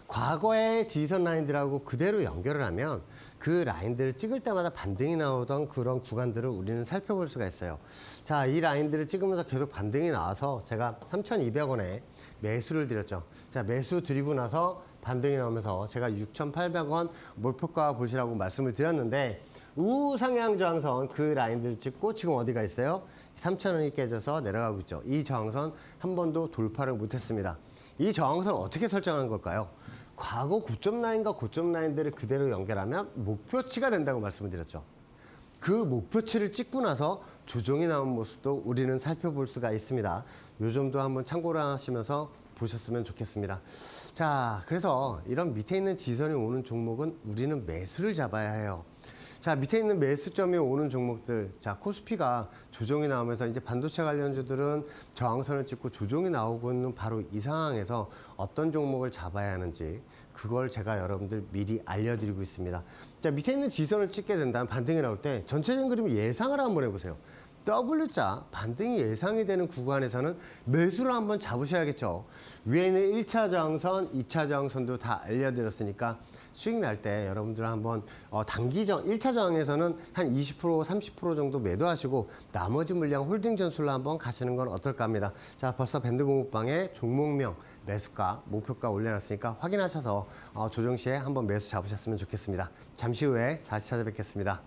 과거의 지선 라인들하고 그대로 연결을 하면 그 라인들을 찍을 때마다 반등이 나오던 그런 구간들을 우리는 살펴볼 수가 있어요. 자, 이 라인들을 찍으면서 계속 반등이 나와서 제가 3,200원에 매수를 드렸죠. 자, 매수 드리고 나서 반등이 나오면서 제가 6,800원 목표가 보시라고 말씀을 드렸는데 우상향 저항선 그 라인들을 찍고 지금 어디가 있어요? 3,000원이 깨져서 내려가고 있죠. 이 저항선 한 번도 돌파를 못했습니다. 이 저항선을 어떻게 설정한 걸까요? 과거 고점 라인과 고점 라인들을 그대로 연결하면 목표치가 된다고 말씀을 드렸죠. 그 목표치를 찍고 나서 조정이 나온 모습도 우리는 살펴볼 수가 있습니다. 요 점도 한번 참고를 하시면서 보셨으면 좋겠습니다. 자, 그래서 이런 밑에 있는 지선이 오는 종목은 우리는 매수를 잡아야 해요. 자, 밑에 있는 매수점이 오는 종목들, 자, 코스피가 조정이 나오면서 이제 반도체 관련주들은 저항선을 찍고 조정이 나오고 있는 바로 이 상황에서 어떤 종목을 잡아야 하는지 그걸 제가 여러분들 미리 알려드리고 있습니다. 자, 밑에 있는 지선을 찍게 된다면 반등이 나올 때 전체적인 그림을 예상을 한번 해보세요. W자 반등이 예상이 되는 구간에서는 매수를 한번 잡으셔야겠죠. 위에 있는 1차 저항선, 2차 저항선도 다 알려드렸으니까 수익 날 때 여러분들 한번 단기전 1차 저항에서는 한 20%, 30% 정도 매도하시고 나머지 물량 홀딩 전술로 한번 가시는 건 어떨까 합니다. 자, 벌써 밴드 공부방에 종목명, 매수가, 목표가 올려놨으니까 확인하셔서 조정 시에 한번 매수 잡으셨으면 좋겠습니다. 잠시 후에 다시 찾아뵙겠습니다.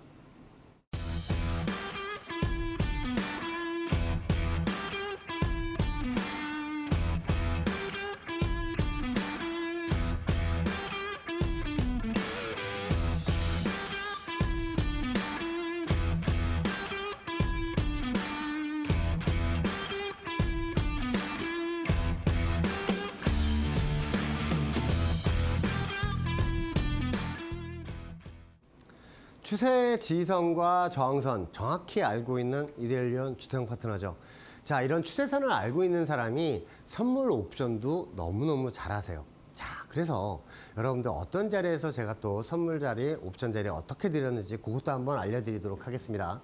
추세 지선과 저항선 정확히 알고 있는 이데일리온 주택형 파트너죠. 자, 이런 추세선을 알고 있는 사람이 선물 옵션도 너무너무 잘하세요. 자, 그래서 여러분들 어떤 자리에서 제가 또 선물 자리, 옵션 자리 어떻게 드렸는지 그것도 한번 알려드리도록 하겠습니다.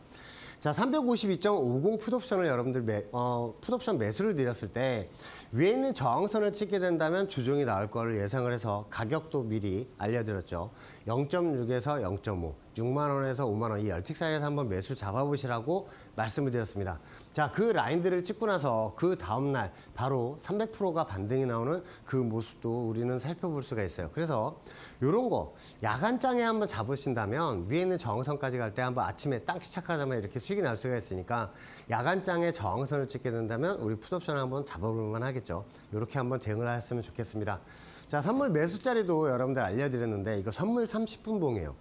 자, 352.50 풋옵션을 여러분들 풋옵션 매수를 드렸을 때 위에 있는 저항선을 찍게 된다면 조정이 나올 거를 예상을 해서 가격도 미리 알려드렸죠. 0.6에서 0.5, 6만 원에서 5만 원 이 열틱 사이에서 한번 매수 잡아보시라고 말씀을 드렸습니다. 자, 그 라인들을 찍고 나서 그 다음날 바로 300%가 반등이 나오는 그 모습도 우리는 살펴볼 수가 있어요. 그래서 이런 거 야간장에 한번 잡으신다면 위에 있는 저항선까지 갈 때 한번 아침에 딱 시작하자마자 이렇게 수익이 날 수가 있으니까 야간장에 저항선을 찍게 된다면 우리 풋옵션을 한번 잡아볼만 하겠죠. 이렇게 한번 대응을 하셨으면 좋겠습니다. 자, 선물 매수 자리도 여러분들 알려드렸는데 이거 선물 30분 봉이에요.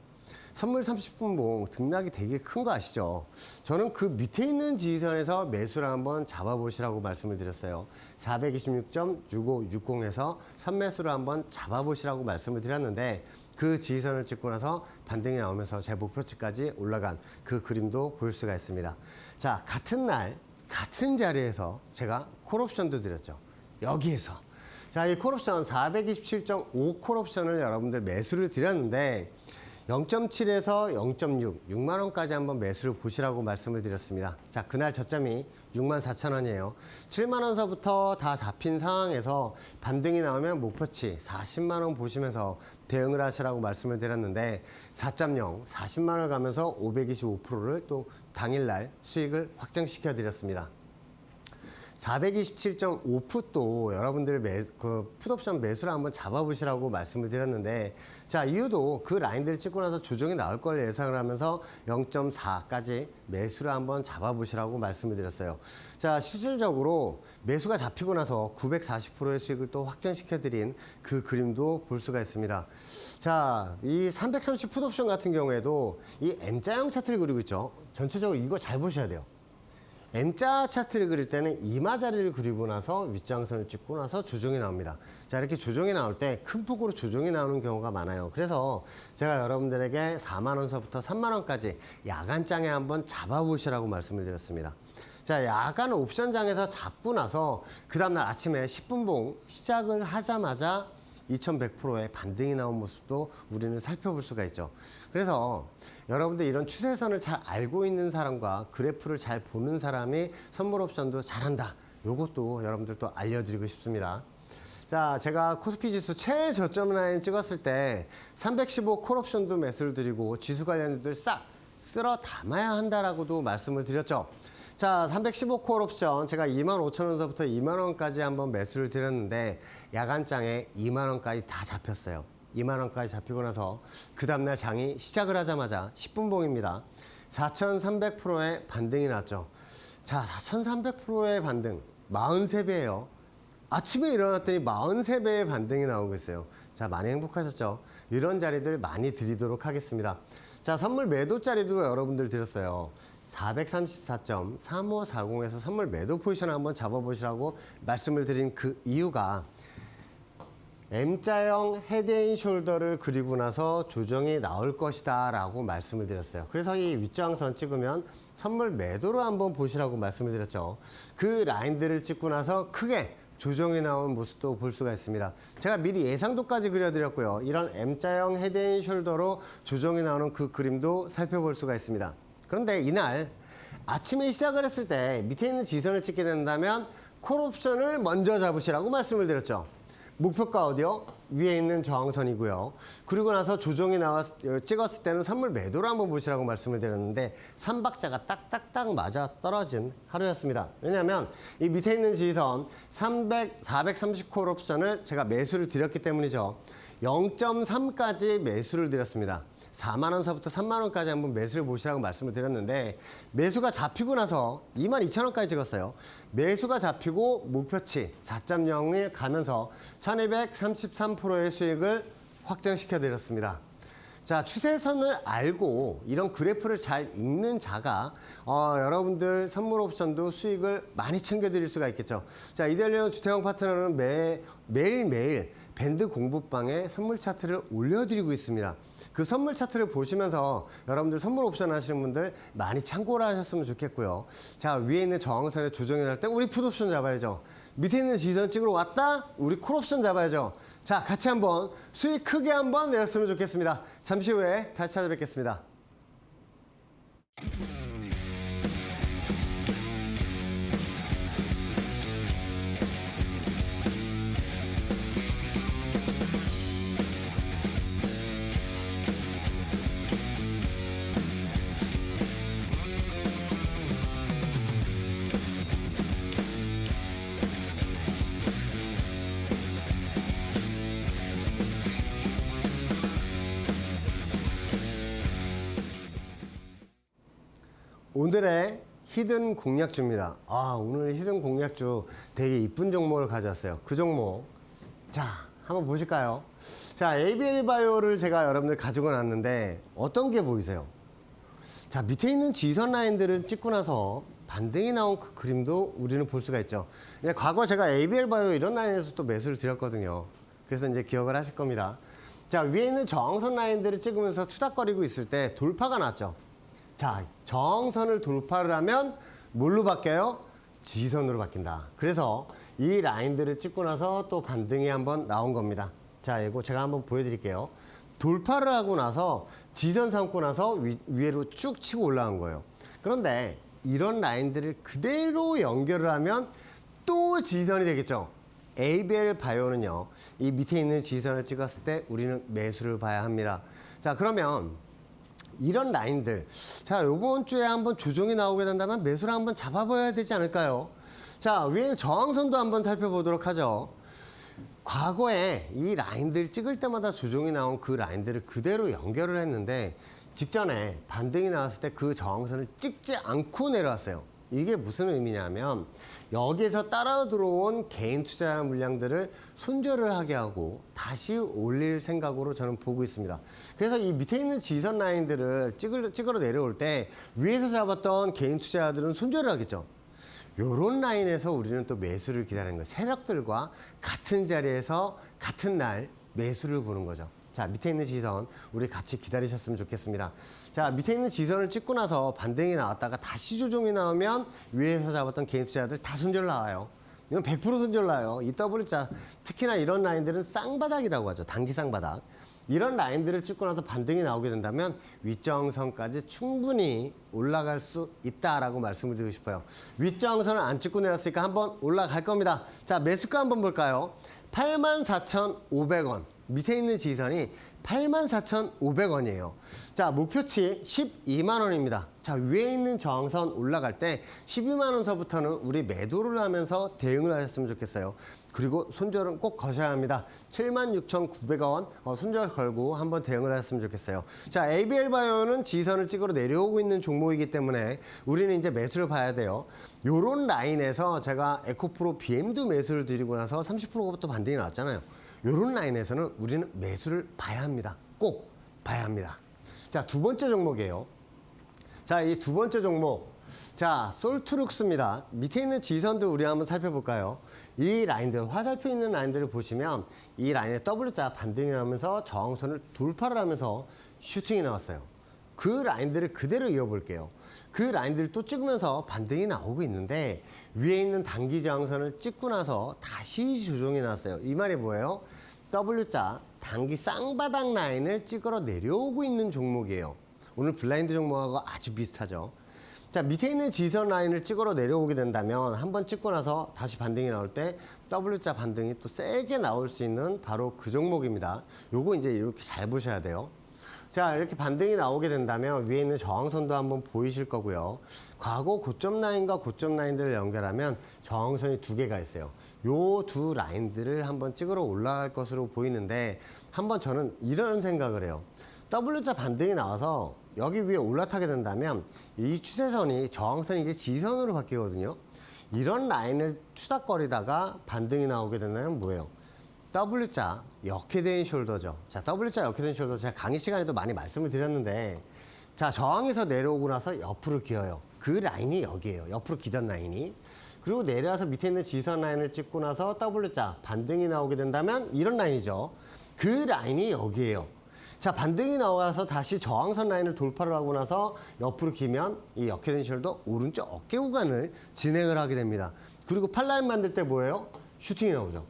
선물 30분 봉 등락이 되게 큰 거 아시죠? 저는 그 밑에 있는 지지선에서 매수를 한번 잡아보시라고 말씀을 드렸어요. 426.6560에서 선매수를 한번 잡아보시라고 말씀을 드렸는데 그 지지선을 찍고 나서 반등이 나오면서 제 목표치까지 올라간 그 그림도 볼 수가 있습니다. 자, 같은 날 같은 자리에서 제가 콜옵션도 드렸죠. 여기에서 자, 이 콜옵션 427.5 콜옵션을 여러분들 매수를 드렸는데 0.7에서 0.6, 6만 원까지 한번 매수를 보시라고 말씀을 드렸습니다. 자, 그날 저점이 64,000원이에요. 7만 원서부터 다 잡힌 상황에서 반등이 나오면 목표치 40만 원 보시면서 대응을 하시라고 말씀을 드렸는데 4.0, 40만 원을 가면서 525%를 또 당일날 수익을 확정시켜 드렸습니다. 427.5풋도 여러분들 풋옵션 매수를 한번 잡아보시라고 말씀을 드렸는데 자, 이유도 그 라인들을 찍고 나서 조정이 나올 걸 예상을 하면서 0.4까지 매수를 한번 잡아보시라고 말씀을 드렸어요. 자, 실질적으로 매수가 잡히고 나서 940%의 수익을 또 확정시켜 드린 그 그림도 볼 수가 있습니다. 자, 이 330 풋옵션 같은 경우에도 이 M자형 차트를 그리고 있죠. 전체적으로 이거 잘 보셔야 돼요. M자 차트를 그릴 때는 이마 자리를 그리고 나서 윗장선을 찍고 나서 조정이 나옵니다. 자, 이렇게 조정이 나올 때 큰 폭으로 조정이 나오는 경우가 많아요. 그래서 제가 여러분들에게 4만 원서부터 3만 원까지 야간장에 한번 잡아보시라고 말씀을 드렸습니다. 자, 야간 옵션장에서 잡고 나서 그 다음날 아침에 10분봉 시작을 하자마자 2100%의 반등이 나온 모습도 우리는 살펴볼 수가 있죠. 그래서 여러분들 이런 추세선을 잘 알고 있는 사람과 그래프를 잘 보는 사람이 선물 옵션도 잘한다. 이것도 여러분들 또 알려드리고 싶습니다. 자, 제가 코스피 지수 최저점 라인 찍었을 때 315 콜옵션도 매수를 드리고 지수 관련주들 싹 쓸어 담아야 한다라고도 말씀을 드렸죠. 자, 315 콜옵션 제가 25,000원서부터 2만 원까지 한번 매수를 드렸는데 야간장에 2만 원까지 다 잡혔어요. 2만 원까지 잡히고 나서 그 다음날 장이 시작을 하자마자 10분봉입니다. 4,300%의 반등이 났죠. 자, 4,300%의 반등 43배예요. 아침에 일어났더니 43배의 반등이 나오고 있어요. 자, 많이 행복하셨죠? 이런 자리들 많이 드리도록 하겠습니다. 자, 선물 매도 자리도 여러분들 드렸어요. 434.3540에서 선물 매도 포지션을 한번 잡아보시라고 말씀을 드린 그 이유가 M자형 헤드앤숄더를 그리고 나서 조정이 나올 것이다 라고 말씀을 드렸어요. 그래서 이 윗저항선 찍으면 선물 매도로 한번 보시라고 말씀을 드렸죠. 그 라인들을 찍고 나서 크게 조정이 나온 모습도 볼 수가 있습니다. 제가 미리 예상도까지 그려드렸고요. 이런 M자형 헤드앤숄더로 조정이 나오는 그 그림도 살펴볼 수가 있습니다. 그런데 이날 아침에 시작을 했을 때 밑에 있는 지선을 찍게 된다면 콜옵션을 먼저 잡으시라고 말씀을 드렸죠. 목표가 어디요? 위에 있는 저항선이고요. 그리고 나서 조정이 찍었을 때는 선물 매도를 한번 보시라고 말씀을 드렸는데 3박자가 딱딱딱 맞아 떨어진 하루였습니다. 왜냐하면 이 밑에 있는 지선 430 콜옵션을 제가 매수를 드렸기 때문이죠. 0.3까지 매수를 드렸습니다. 4만 원서부터 3만 원까지 한번 매수를 보시라고 말씀을 드렸는데 매수가 잡히고 나서 22,000원까지 찍었어요. 매수가 잡히고 목표치 4.0을 가면서 1233%의 수익을 확정시켜 드렸습니다. 자, 추세선을 알고 이런 그래프를 잘 읽는 자가 여러분들 선물 옵션도 수익을 많이 챙겨드릴 수가 있겠죠. 자, 이데일리온 주택형 파트너는 매일매일 밴드 공부방에 선물 차트를 올려드리고 있습니다. 그 선물 차트를 보시면서 여러분들 선물 옵션 하시는 분들 많이 참고를 하셨으면 좋겠고요. 자, 위에 있는 저항선에 조정이 날 때 우리 풋옵션 잡아야죠. 밑에 있는 지선 찍으러 왔다? 우리 콜옵션 잡아야죠. 자, 같이 한번 수익 크게 한번 내셨으면 좋겠습니다. 잠시 후에 다시 찾아뵙겠습니다. 오늘의 히든 공략주입니다. 오늘 히든 공략주 되게 이쁜 종목을 가져왔어요. 그 종목. 자, 한번 보실까요? 자, ABL 바이오를 제가 여러분들 가지고 놨는데 어떤 게 보이세요? 자, 밑에 있는 지선 라인들을 찍고 나서 반등이 나온 그 그림도 우리는 볼 수가 있죠. 과거 제가 ABL 바이오 이런 라인에서 또 매수를 드렸거든요. 그래서 이제 기억을 하실 겁니다. 자, 위에 있는 저항선 라인들을 찍으면서 투닥거리고 있을 때 돌파가 났죠. 자, 저항선을 돌파를 하면 뭘로 바뀌어요? 지선으로 바뀐다. 그래서 이 라인들을 찍고 나서 또 반등이 한번 나온 겁니다. 자, 이거 제가 한번 보여드릴게요. 돌파를 하고 나서 지선 삼고 나서 위로 쭉 치고 올라간 거예요. 그런데 이런 라인들을 그대로 연결을 하면 또 지선이 되겠죠. ABL 바이오는요, 이 밑에 있는 지선을 찍었을 때 우리는 매수를 봐야 합니다. 자, 그러면 이런 라인들, 자, 요번 주에 한번 조정이 나오게 된다면 매수를 한번 잡아봐야 되지 않을까요? 자, 위에는 저항선도 한번 살펴보도록 하죠. 과거에 이 라인들 찍을 때마다 조정이 나온 그 라인들을 그대로 연결을 했는데 직전에 반등이 나왔을 때 그 저항선을 찍지 않고 내려왔어요. 이게 무슨 의미냐면 여기에서 따라 들어온 개인 투자 물량들을 손절을 하게 하고 다시 올릴 생각으로 저는 보고 있습니다. 그래서 이 밑에 있는 지선 라인들을 찍으러 내려올 때 위에서 잡았던 개인 투자자들은 손절을 하겠죠. 요런 라인에서 우리는 또 매수를 기다리는 거예요. 세력들과 같은 자리에서 같은 날 매수를 보는 거죠. 자, 밑에 있는 지선 우리 같이 기다리셨으면 좋겠습니다. 자, 밑에 있는 지선을 찍고 나서 반등이 나왔다가 다시 조정이 나오면 위에서 잡았던 개인 투자자들 다 손절 나와요. 이건 100% 손절 나요. 이 W자 특히나 이런 라인들은 쌍바닥이라고 하죠. 단기 쌍바닥. 이런 라인들을 찍고 나서 반등이 나오게 된다면 윗저항선까지 충분히 올라갈 수 있다라고 말씀을 드리고 싶어요. 윗저항선을 안 찍고 내렸으니까 한번 올라갈 겁니다. 자, 매수가 한번 볼까요? 84,500원. 밑에 있는 지선이 84,500원이에요. 자, 목표치 12만 원입니다. 자, 위에 있는 저항선 올라갈 때 12만 원서부터는 우리 매도를 하면서 대응을 하셨으면 좋겠어요. 그리고 손절은 꼭 거셔야 합니다. 76,900원 손절 걸고 한번 대응을 하셨으면 좋겠어요. 자, ABL 바이오는 지선을 찍으러 내려오고 있는 종목이기 때문에 우리는 이제 매수를 봐야 돼요. 요런 라인에서 제가 에코프로 BM도 매수를 드리고 나서 30%가 또 반등이 나왔잖아요. 요런 라인에서는 우리는 매수를 봐야 합니다. 꼭 봐야 합니다. 자, 두 번째 종목이에요. 자, 이 두 번째 종목. 자, 솔트룩스입니다. 밑에 있는 지선도 우리 한번 살펴볼까요? 이 라인들, 화살표 있는 라인들을 보시면 이 라인에 W자 반등이 나면서 저항선을 돌파를 하면서 슈팅이 나왔어요. 그 라인들을 그대로 이어볼게요. 그 라인들을 또 찍으면서 반등이 나오고 있는데 위에 있는 단기 저항선을 찍고 나서 다시 조정이 나왔어요. 이 말이 뭐예요? W자 단기 쌍바닥 라인을 찍으러 내려오고 있는 종목이에요. 오늘 블라인드 종목하고 아주 비슷하죠. 자, 밑에 있는 지선 라인을 찍으러 내려오게 된다면 한번 찍고 나서 다시 반등이 나올 때 W자 반등이 또 세게 나올 수 있는 바로 그 종목입니다. 요거 이제 이렇게 잘 보셔야 돼요. 자, 이렇게 반등이 나오게 된다면 위에 있는 저항선도 한번 보이실 거고요. 과거 고점 라인과 고점 라인들을 연결하면 저항선이 두 개가 있어요. 요 두 라인들을 한번 찍으러 올라갈 것으로 보이는데 한번 저는 이런 생각을 해요. W자 반등이 나와서 여기 위에 올라타게 된다면 이 추세선이 저항선이 이제 지선으로 바뀌거든요. 이런 라인을 추닥거리다가 반등이 나오게 된다면 뭐예요? W자 역헤드앤 숄더죠. 자, W자 역헤드앤 숄더 제가 강의 시간에도 많이 말씀을 드렸는데 자, 저항에서 내려오고 나서 옆으로 기어요. 그 라인이 여기에요. 옆으로 기던 라인이. 그리고 내려와서 밑에 있는 지선 라인을 찍고 나서 W자 반등이 나오게 된다면 이런 라인이죠. 그 라인이 여기에요. 자, 반등이 나와서 다시 저항선 라인을 돌파를 하고 나서 옆으로 기면 이 역헤드 앤 숄더 오른쪽 어깨 구간을 진행을 하게 됩니다. 그리고 팔라인 만들 때 뭐예요? 슈팅이 나오죠.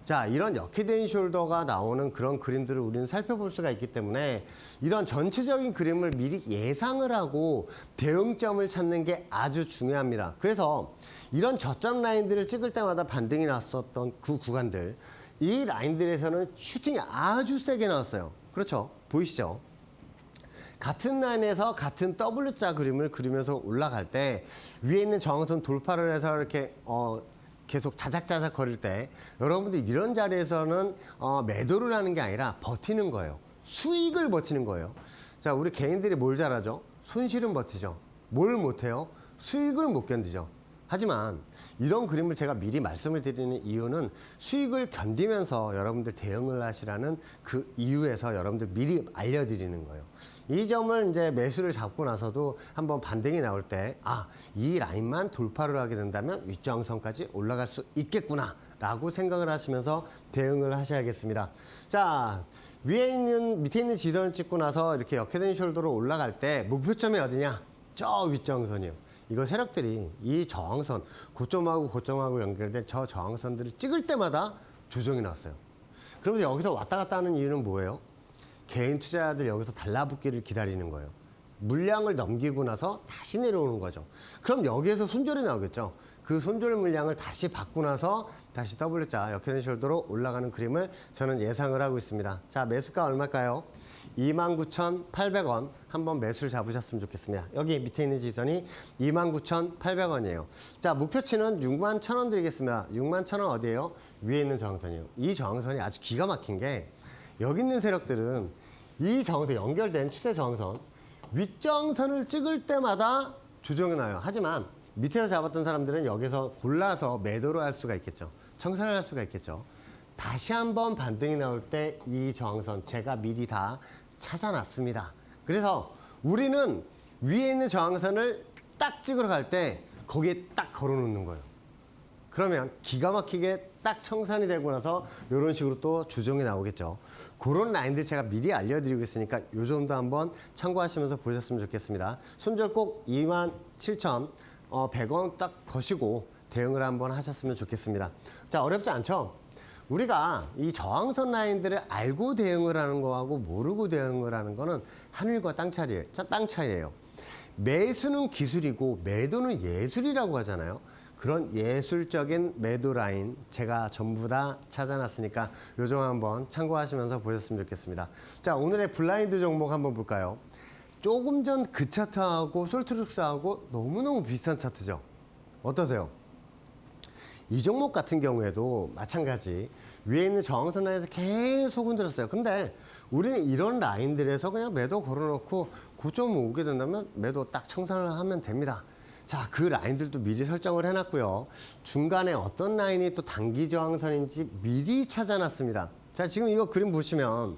자, 이런 역헤드 앤 숄더가 나오는 그런 그림들을 우리는 살펴볼 수가 있기 때문에 이런 전체적인 그림을 미리 예상을 하고 대응점을 찾는 게 아주 중요합니다. 그래서 이런 저점 라인들을 찍을 때마다 반등이 났었던 그 구간들, 이 라인들에서는 슈팅이 아주 세게 나왔어요. 그렇죠? 보이시죠? 같은 라인에서 같은 W자 그림을 그리면서 올라갈 때 위에 있는 저항선 돌파를 해서 이렇게 계속 자작자작 거릴 때 여러분들 이런 자리에서는 매도를 하는 게 아니라 버티는 거예요. 수익을 버티는 거예요. 자, 우리 개인들이 뭘 잘하죠? 손실은 버티죠. 뭘 못해요? 수익을 못 견디죠. 하지만 이런 그림을 제가 미리 말씀을 드리는 이유는 수익을 견디면서 여러분들 대응을 하시라는 그 이유에서 여러분들 미리 알려드리는 거예요. 이 점을 이제 매수를 잡고 나서도 한번 반등이 나올 때, 아, 이 라인만 돌파를 하게 된다면 윗저항선까지 올라갈 수 있겠구나 라고 생각을 하시면서 대응을 하셔야겠습니다. 자, 밑에 있는 지선을 찍고 나서 이렇게 역회된 숄더로 올라갈 때 목표점이 어디냐? 저 윗저항선이요. 이거 세력들이 이 저항선, 고점하고 연결된 저 저항선들을 찍을 때마다 조정이 났어요. 그러면서 여기서 왔다 갔다 하는 이유는 뭐예요? 개인 투자자들 여기서 달라붙기를 기다리는 거예요. 물량을 넘기고 나서 다시 내려오는 거죠. 그럼 여기에서 손절이 나오겠죠. 그 손절 물량을 다시 받고 나서 다시 W자 역회된 숄더로 올라가는 그림을 저는 예상을 하고 있습니다. 자, 매수가 얼마일까요? 29,800원 한번 매수를 잡으셨으면 좋겠습니다. 여기 밑에 있는 지선이 29,800원이에요. 자, 목표치는 61,000원 드리겠습니다. 61,000원 어디예요? 위에 있는 저항선이에요. 이 저항선이 아주 기가 막힌 게 여기 있는 세력들은 이 저항선 연결된 추세 저항선 윗저항선을 찍을 때마다 조정이 나요. 하지만 밑에서 잡았던 사람들은 여기서 골라서 매도를 할 수가 있겠죠. 청산을 할 수가 있겠죠. 다시 한번 반등이 나올 때 이 저항선 제가 미리 다 찾아놨습니다. 그래서 우리는 위에 있는 저항선을 딱 찍으러 갈 때 거기에 딱 걸어놓는 거예요. 그러면 기가 막히게 딱 청산이 되고 나서 이런 식으로 또 조정이 나오겠죠. 그런 라인들 제가 미리 알려드리고 있으니까 요 정도 한번 참고하시면서 보셨으면 좋겠습니다. 손절 꼭 27,100원 딱 거시고 대응을 한번 하셨으면 좋겠습니다. 자, 어렵지 않죠? 우리가 이 저항선 라인들을 알고 대응을 하는 거하고 모르고 대응을 하는 거는 하늘과 땅 차이예요. 매수는 기술이고 매도는 예술이라고 하잖아요. 그런 예술적인 매도 라인 제가 전부 다 찾아놨으니까 요 점 한번 참고하시면서 보셨으면 좋겠습니다. 자, 오늘의 블라인드 종목 한번 볼까요? 조금 전 그 차트하고 솔트룩스하고 너무너무 비슷한 차트죠. 어떠세요? 이 종목 같은 경우에도 마찬가지 위에 있는 저항선 라인에서 계속 흔들었어요. 근데 우리는 이런 라인들에서 그냥 매도 걸어놓고 고점 오게 된다면 매도 딱 청산을 하면 됩니다. 자, 그 라인들도 미리 설정을 해놨고요. 중간에 어떤 라인이 또 단기 저항선인지 미리 찾아놨습니다. 자, 지금 이거 그림 보시면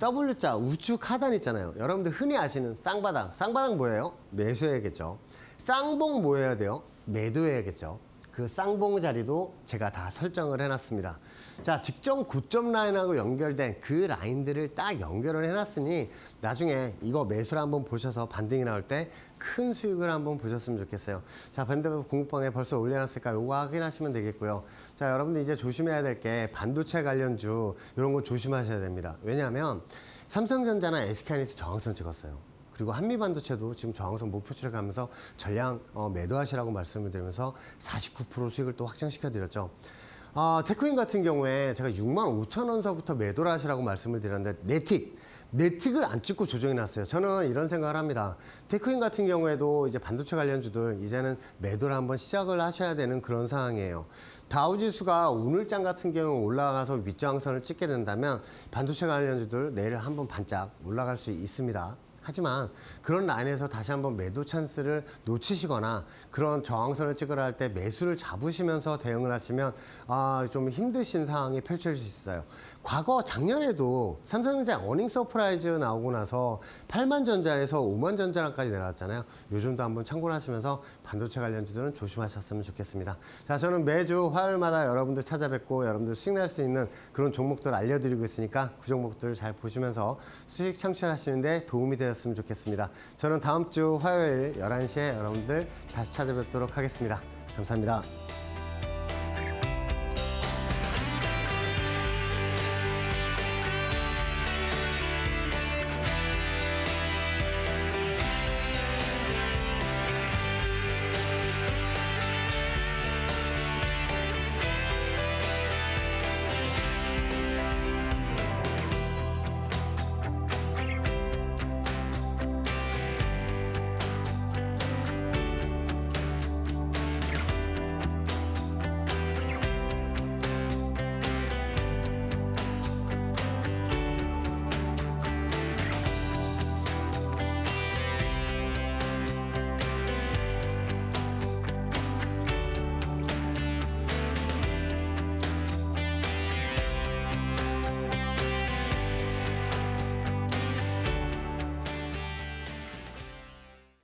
W자 우측 하단 있잖아요. 여러분들 흔히 아시는 쌍바닥. 쌍바닥 뭐예요? 매수해야겠죠. 쌍봉 뭐 해야 돼요? 매도해야겠죠. 그 쌍봉 자리도 제가 다 설정을 해놨습니다. 자, 직전 고점 라인하고 연결된 그 라인들을 딱 연결을 해놨으니 나중에 이거 매수를 한번 보셔서 반등이 나올 때 큰 수익을 한번 보셨으면 좋겠어요. 자, 밴드 공부방에 벌써 올려놨으니까 요거 확인하시면 되겠고요. 자, 여러분들 이제 조심해야 될 게 반도체 관련주 이런 거 조심하셔야 됩니다. 왜냐하면 삼성전자나 SK하이닉스 저항선 찍었어요. 그리고 한미반도체도 지금 저항선 목표치를 가면서 전량 매도하시라고 말씀을 드리면서 49% 수익을 또 확정시켜 드렸죠. 테크윈 같은 경우에 제가 65,000원서부터 매도를 하시라고 말씀을 드렸는데 네틱을 안 찍고 조정이 났어요. 저는 이런 생각을 합니다. 테크윈 같은 경우에도 이제 반도체 관련주들 이제는 매도를 한번 시작을 하셔야 되는 그런 상황이에요. 다우지수가 오늘장 같은 경우 올라가서 윗저항선을 찍게 된다면 반도체 관련주들 내일 한번 반짝 올라갈 수 있습니다. 하지만 그런 라인에서 다시 한번 매도 찬스를 놓치시거나 그런 저항선을 찍으라 할 때 매수를 잡으시면서 대응을 하시면 좀 힘드신 상황이 펼쳐질 수 있어요. 과거 작년에도 삼성전자 어닝 서프라이즈 나오고 나서 8만 전자에서 5만 전자까지 내려왔잖아요. 요즘도 한번 참고를 하시면서 반도체 관련주들은 조심하셨으면 좋겠습니다. 자, 저는 매주 화요일마다 여러분들 찾아뵙고 여러분들 수익 낼 수 있는 그런 종목들 알려드리고 있으니까 그 종목들 잘 보시면서 수익 창출하시는데 도움이 되었으면 좋겠습니다. 저는 다음 주 화요일 11시에 여러분들 다시 찾아뵙도록 하겠습니다. 감사합니다.